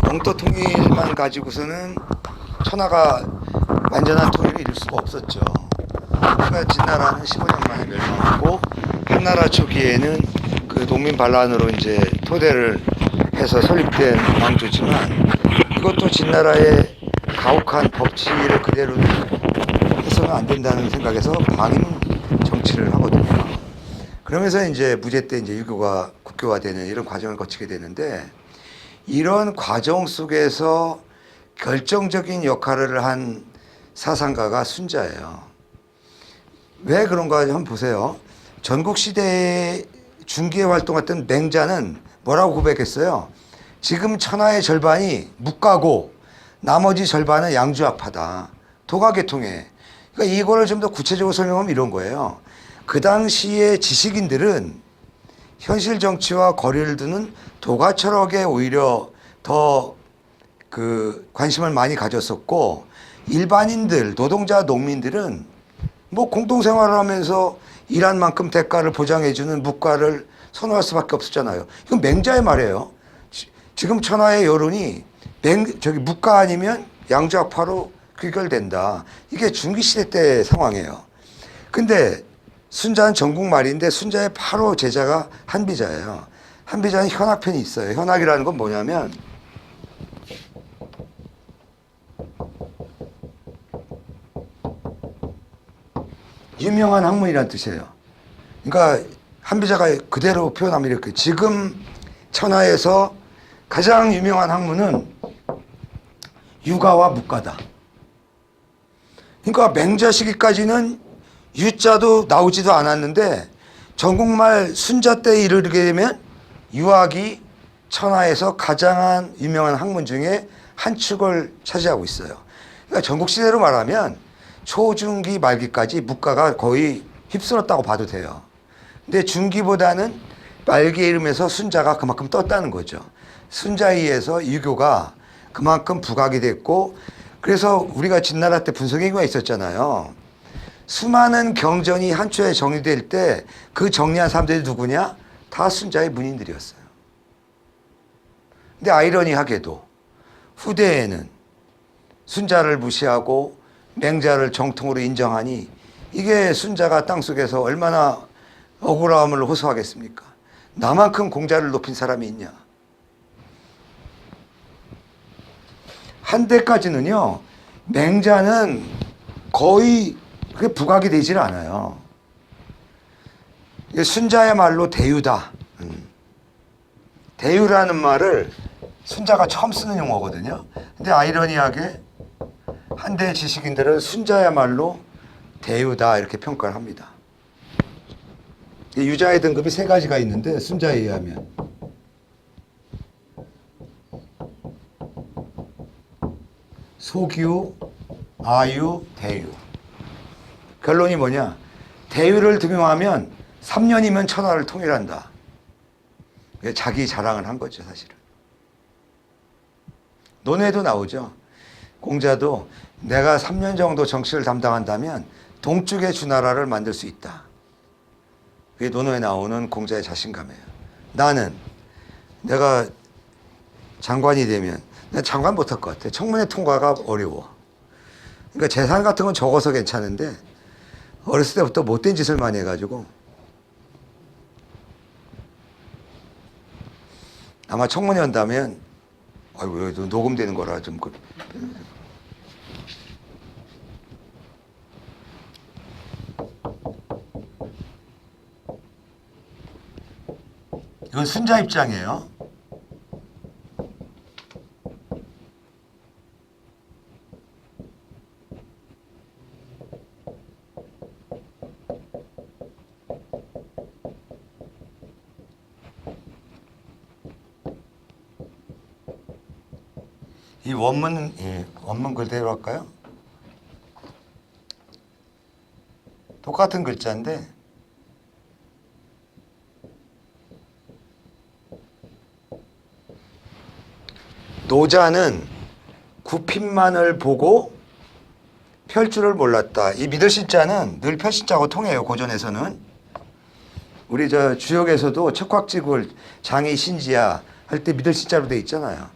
영토 통일만 가지고서는 천하가 완전한 통일을 이룰 수가 없었죠. 그러니까 진나라는 15년 만에 멸망하고 한나라 초기에는 그 농민 반란으로 이제 토대를 해서 설립된 왕조지만 이것도 진나라의 가혹한 법치를 그대로 해서는 안 된다는 생각에서 방임 정치를 하거든요. 그러면서 이제 무제 때 이제 유교가 국교화되는 이런 과정을 거치게 되는데 이런 과정 속에서 결정적인 역할을 한 사상가가 순자예요. 왜 그런가 한번 보세요. 전국시대에 중기에 활동했던 맹자는 뭐라고 고백했어요? 지금 천하의 절반이 묵가고 나머지 절반은 양주학파다. 도가계통해. 그러니까 이거를 좀 더 구체적으로 설명하면 이런 거예요. 그 당시에 지식인들은 현실 정치와 거리를 두는 도가 철학에 오히려 더 그 관심을 많이 가졌었고 일반인들, 노동자, 농민들은 뭐 공동생활을 하면서 일한 만큼 대가를 보장해주는 묵가를 선호할 수밖에 없었잖아요. 이건 맹자의 말이에요. 지금 천하의 여론이 묵가 아니면 양주학파로 귀결된다. 이게 중기시대 때 상황이에요. 근데 순자는 전국 말인데 순자의 바로 제자가 한비자예요. 한비자는 현학편이 있어요. 현학이라는 건 뭐냐면 유명한 학문이란 뜻이에요. 그러니까 한비자가 그대로 표현하면 이렇게 지금 천하에서 가장 유명한 학문은 유가와 묵가다. 그러니까 맹자 시기까지는 유자도 나오지도 않았는데 전국말 순자 때에 이르게 되면 유학이 천하에서 가장 유명한 학문 중에 한 축을 차지하고 있어요. 그러니까 전국시대로 말하면 초중기 말기까지 묵가가 거의 휩쓸었다고 봐도 돼요. 근데 중기보다는 말기에 이르면서 순자가 그만큼 떴다는 거죠. 순자에 의해서 유교가 그만큼 부각이 됐고, 그래서 우리가 진나라 때 분석행위가 있었잖아요. 수많은 경전이 한 초에 정리될 때 그 정리한 사람들이 누구냐? 다 순자의 문인들이었어요. 근데 아이러니하게도 후대에는 순자를 무시하고 맹자를 정통으로 인정하니 이게 순자가 땅속에서 얼마나 억울함을 호소하겠습니까? 나만큼 공자를 높인 사람이 있냐? 한때까지는요, 맹자는 거의 그게 부각이 되질 않아요. 순자야말로 대유다. 대유라는 말을 순자가 처음 쓰는 용어거든요. 근데 아이러니하게 한때 지식인들은 순자야말로 대유다 이렇게 평가를 합니다. 유자의 등급이 세 가지가 있는데 순자에 의하면 소규, 아유, 대유. 결론이 뭐냐? 대유를 등용하면 3년이면 천하를 통일한다. 자기 자랑을 한 거죠, 사실은. 논에도 나오죠. 공자도 내가 3년 정도 정치를 담당한다면 동쪽의 주나라를 만들 수 있다. 그게 논어에 나오는 공자의 자신감이에요. 나는 내가 장관이 되면 난 장관 못할 것 같아. 청문회 통과가 어려워. 그러니까 재산 같은 건 적어서 괜찮은데 어렸을 때부터 못된 짓을 많이 해가지고 아마 청문회 한다면 아이고 여기 녹음되는 거라 좀 이건 순자 입장이에요. 이 원문, 원문 그대로 할까요? 똑같은 글자인데 노자는 구핀만을 보고 펼 줄을 몰랐다. 이 믿으실자는 늘 펼신자하고 통해요. 고전에서는. 우리 저 주역에서도 척확지굴 장이 신지야 할 때 믿으실자로 돼 있잖아요.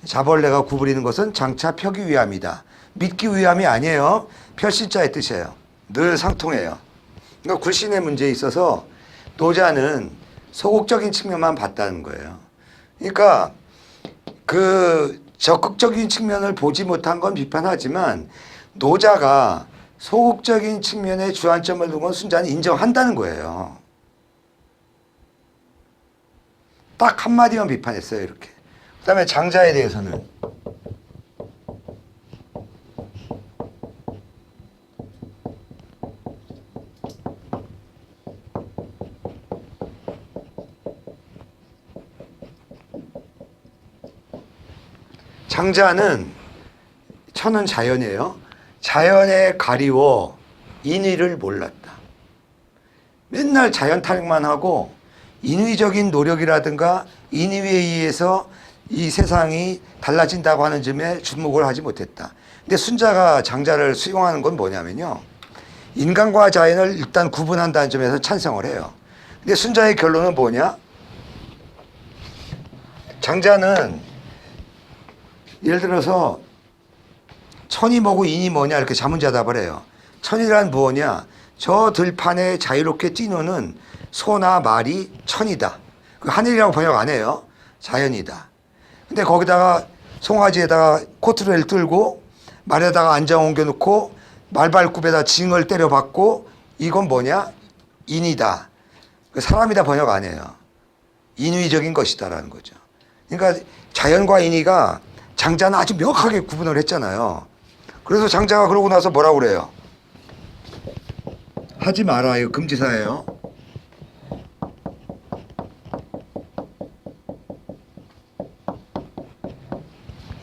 자벌레가 구부리는 것은 장차 펴기 위함이다. 믿기 위함이 아니에요. 펼신자의 뜻이에요. 늘 상통해요. 그러니까 굴신의 문제에 있어서 노자는 소극적인 측면만 봤다는 거예요. 그러니까 그 적극적인 측면을 보지 못한 건 비판하지만 노자가 소극적인 측면에 주안점을 둔 건 순자는 인정한다는 거예요. 딱 한마디만 비판했어요. 이렇게. 그 다음에 장자에 대해서는 장자는 천은 자연이에요. 자연에 가리워 인의를 몰랐다. 맨날 자연 탓만 하고 인위적인 노력이라든가 인위에 의해서 이 세상이 달라진다고 하는 점에 주목을 하지 못했다. 근데 순자가 장자를 수용하는 건 뭐냐면요. 인간과 자연을 일단 구분한다는 점에서 찬성을 해요. 근데 순자의 결론은 뭐냐? 장자는 예를 들어서 천이 뭐고 인이 뭐냐 이렇게 자문자답을 해요. 천이란 무엇이냐? 저 들판에 자유롭게 뛰노는 소나 말이 천이다. 그 하늘이라고 번역 안 해요. 자연이다. 근데 거기다가 송아지에다가 코트를 들고 말에다가 안장 옮겨놓고 말발굽에다 징을 때려박고 이건 뭐냐? 인이다. 그 사람이다 번역 안 해요. 인위적인 것이다라는 거죠. 그러니까 자연과 인위가 장자는 아주 명확하게 구분을 했잖아요. 그래서 장자가 그러고 나서 뭐라고 그래요? 하지 마라. 이거 금지사예요.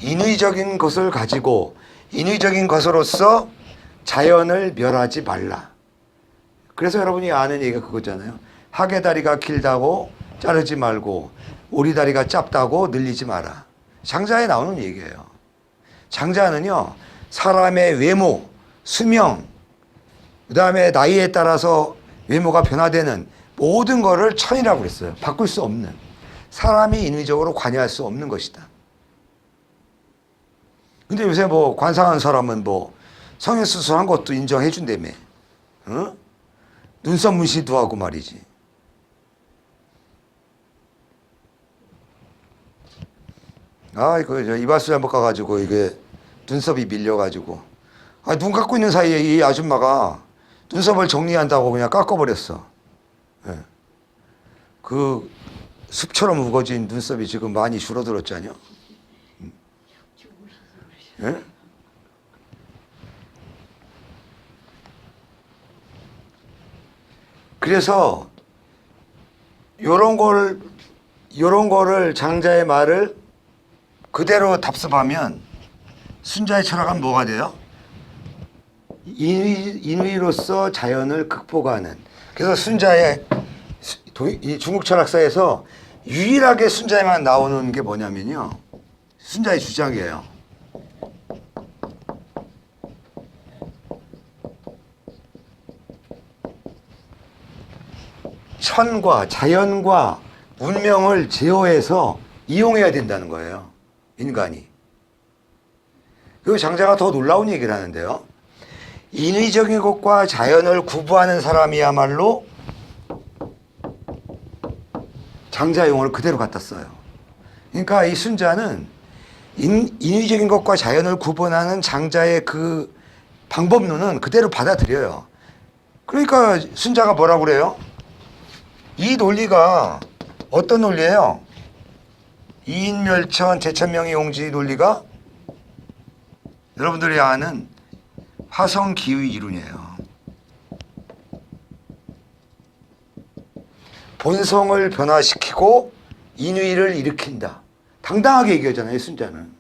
인위적인 것을 가지고 인위적인 것으로서 자연을 멸하지 말라. 그래서 여러분이 아는 얘기가 그거잖아요. 하계 다리가 길다고 자르지 말고 오리 다리가 짧다고 늘리지 마라. 장자에 나오는 얘기예요. 장자는요, 사람의 외모, 수명, 그 다음에 나이에 따라서 외모가 변화되는 모든 거를 천이라고 그랬어요. 바꿀 수 없는, 사람이 인위적으로 관여할 수 없는 것이다. 근데 요새 뭐 관상한 사람은 뭐 성형수술한 것도 인정해 준다며. 어? 눈썹 문신도 하고 말이지. 이거 이발소 잘못 가가지고 이게 눈썹이 밀려가지고, 눈 감고 있는 사이에 이 아줌마가 눈썹을 정리한다고 그냥 깎아버렸어. 예. 그 숲처럼 우거진 눈썹이 지금 많이 줄어들었잖아요. 예? 그래서 요런 거를 장자의 말을 그대로 답습하면 순자의 철학은 뭐가 돼요? 인위로서 자연을 극복하는. 그래서 순자의 이 중국 철학사에서 유일하게 순자에만 나오는 게 뭐냐면요, 순자의 주장이에요. 천과 자연과 운명을 제어해서 이용해야 된다는 거예요, 인간이. 그리고 장자가 더 놀라운 얘기를 하는데요, 인위적인 것과 자연을 구분하는 사람이야말로 장자 용어를 그대로 갖다 써요. 그러니까 이 순자는 인위적인 것과 자연을 구분하는 장자의 그 방법론은 그대로 받아들여요. 그러니까 순자가 뭐라고 그래요? 이 논리가 어떤 논리예요? 이인멸천 제천명의용지 논리가 여러분들이 아는 화성기의 이론이에요. 본성을 변화시키고 인위를 일으킨다. 당당하게 얘기하잖아요, 순자는.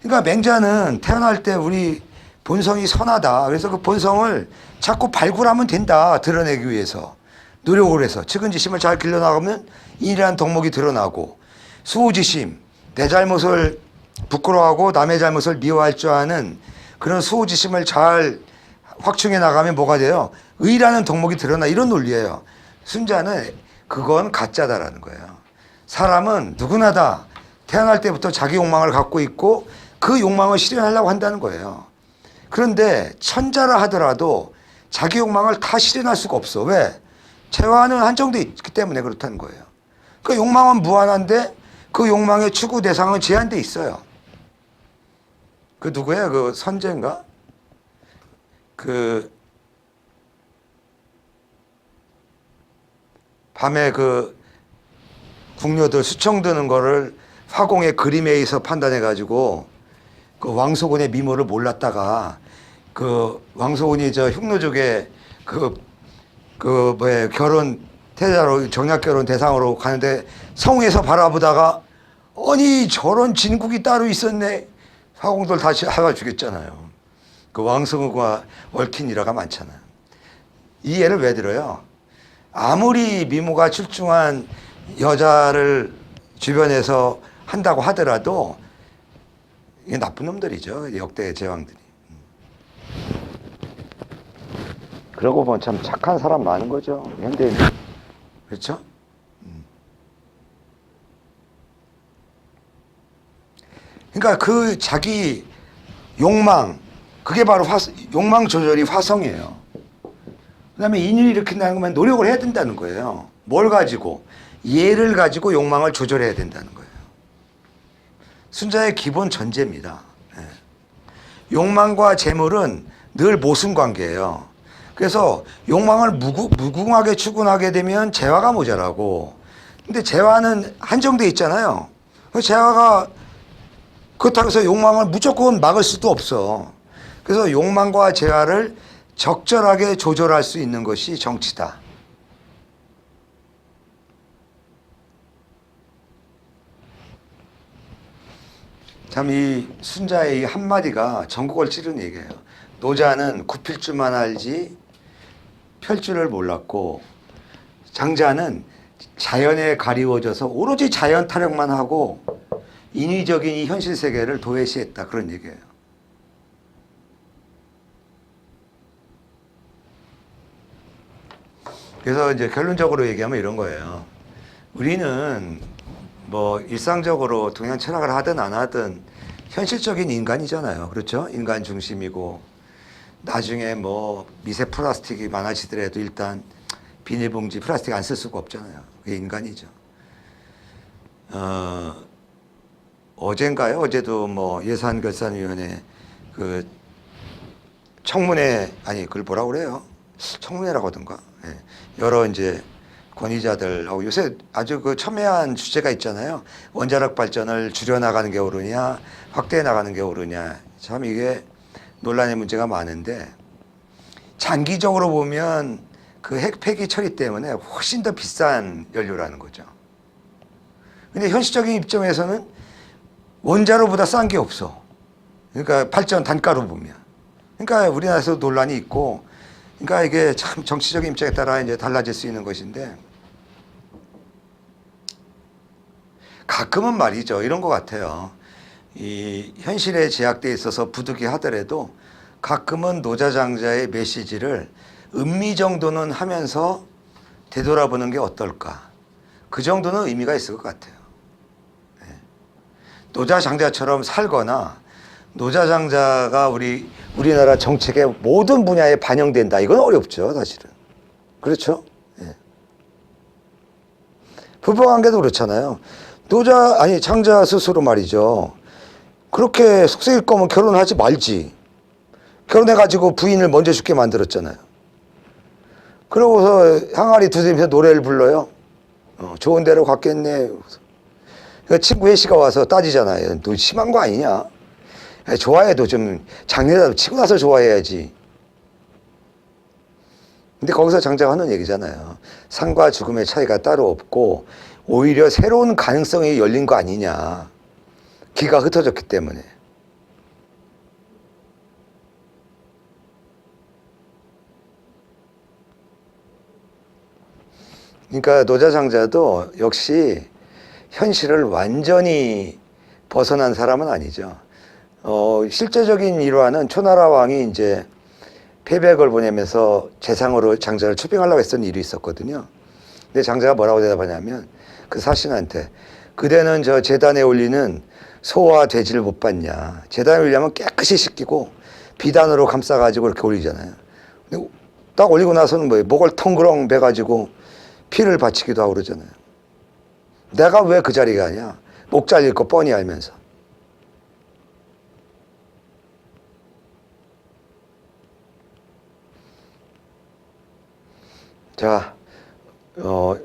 그러니까 맹자는 태어날 때 우리 본성이 선하다. 그래서 그 본성을 자꾸 발굴하면 된다. 드러내기 위해서. 노력을 해서 측은지심을 잘 길러나가면 인이라는 덕목이 드러나고, 수호지심, 내 잘못을 부끄러워하고 남의 잘못을 미워할 줄 아는 그런 수호지심을 잘 확충해 나가면 뭐가 돼요? 의라는 덕목이 드러나. 이런 논리예요. 순자는 그건 가짜다라는 거예요. 사람은 누구나 다 태어날 때부터 자기 욕망을 갖고 있고 그 욕망을 실현하려고 한다는 거예요. 그런데 천자라 하더라도 자기 욕망을 다 실현할 수가 없어. 왜? 재화는 한정돼 있기 때문에 그렇다는 거예요. 그 욕망은 무한한데 그 욕망의 추구 대상은 제한돼 있어요. 그 누구예요? 그 선제인가? 그 밤에 그 궁녀들 수청 드는 거를 화공의 그림에 의해서 판단해 가지고 그 왕소군의 미모를 몰랐다가 그 왕소군이 저 흉노족의 결혼 태자로 정략 결혼 대상으로 가는데 성에서 바라보다가 아니 저런 진국이 따로 있었네. 화공들 다시 하가 죽였잖아요. 그 왕소군과 얽힌 일화가 많잖아요. 이 예를 왜 들어요? 아무리 미모가 출중한 여자를 주변에서 한다고 하더라도 이게 나쁜 놈들이죠. 역대 제왕들이. 그러고 보면 참 착한 사람 많은 거죠, 현대인. 그렇죠? 그러니까 그 자기 욕망, 그게 바로 욕망 조절이 화성이에요. 그 다음에 인위를 일으킨다는 거면 노력을 해야 된다는 거예요. 뭘 가지고? 예를 가지고 욕망을 조절해야 된다는 거예요. 순자의 기본 전제입니다. 욕망과 재물은 늘 모순관계예요. 그래서 욕망을 무궁하게 추구하게 되면 재화가 모자라고, 근데 재화는 한정돼 있잖아요. 재화가 그렇다고 해서 욕망을 무조건 막을 수도 없어. 그래서 욕망과 재화를 적절하게 조절할 수 있는 것이 정치다. 참 이 순자의 이 한마디가 전국을 찌르는 얘기예요. 노자는 굽힐 줄만 알지 펼 줄을 몰랐고, 장자는 자연에 가리워져서 오로지 자연 타령만 하고 인위적인 이 현실 세계를 도외시했다, 그런 얘기예요. 그래서 이제 결론적으로 얘기하면 이런 거예요. 우리는 뭐 일상적으로 동양 철학을 하든 안 하든 현실적인 인간이잖아요. 그렇죠? 인간 중심이고, 나중에 뭐 미세 플라스틱이 많아지더라도 일단 비닐봉지 플라스틱 안 쓸 수가 없잖아요. 그게 인간이죠. 어젠가요? 어제도 뭐 예산결산위원회 그 청문회, 아니 그걸 뭐라고 그래요? 청문회라고 하던가. 예. 여러 이제 권위자들하고 요새 아주 그 첨예한 주제가 있잖아요. 원자력 발전을 줄여나가는 게 옳으냐, 확대해 나가는 게 옳으냐. 참 이게 논란의 문제가 많은데, 장기적으로 보면 그 핵 폐기 처리 때문에 훨씬 더 비싼 연료라는 거죠. 근데 현실적인 입장에서는 원자로보다 싼 게 없어. 그러니까 발전 단가로 보면. 그러니까 우리나라에서 논란이 있고, 그러니까 이게 참 정치적인 입장에 따라 이제 달라질 수 있는 것인데, 가끔은 말이죠. 이런 것 같아요. 이 현실에 제약돼 있어서 부득이하더라도 가끔은 노자장자의 메시지를 음미 정도는 하면서 되돌아보는 게 어떨까. 그 정도는 의미가 있을 것 같아요. 네. 노자장자처럼 살거나 노자장자가 우리나라 정책의 모든 분야에 반영된다. 이건 어렵죠, 사실은. 그렇죠? 네. 부부관계도 그렇잖아요. 장자 스스로 말이죠. 그렇게 속썩일 거면 결혼하지 말지. 결혼해가지고 부인을 먼저 죽게 만들었잖아요. 그러고서 항아리 두드리면서 노래를 불러요. 좋은 데로 갔겠네. 그 친구 혜씨가 와서 따지잖아요. 너 심한 거 아니냐? 좋아해도 좀 장례라도 치고 나서 좋아해야지. 근데 거기서 장자가 하는 얘기잖아요. 삶과 죽음의 차이가 따로 없고 오히려 새로운 가능성이 열린 거 아니냐. 기가 흩어졌기 때문에. 그러니까 노자장자도 역시 현실을 완전히 벗어난 사람은 아니죠. 실제적인 일화는 초나라 왕이 이제 패백을 보내면서 재상으로 장자를 추빙하려고 했던 일이 있었거든요. 근데 장자가 뭐라고 대답하냐면 그 사신한테, 그대는 저 재단에 올리는 소와 돼지를 못 봤냐. 재단에 올리려면 깨끗이 씻기고 비단으로 감싸가지고 이렇게 올리잖아요. 근데 딱 올리고 나서는 뭐예요? 목을 텅그렁 베가지고 피를 바치기도 하고 그러잖아요. 내가 왜 그 자리에 가냐? 목 잘릴 거 뻔히 알면서. 자,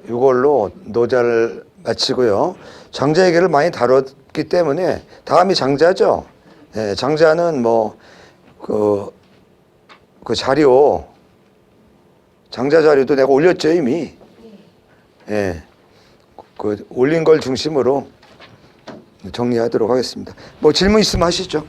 이걸로 노자를 마치고요. 장자 얘기를 많이 다뤘기 때문에 다음이 장자죠. 예, 장자는 뭐 그 자료, 장자 자료도 내가 올렸죠 이미. 예, 그 올린 걸 중심으로 정리하도록 하겠습니다. 뭐 질문 있으면 하시죠.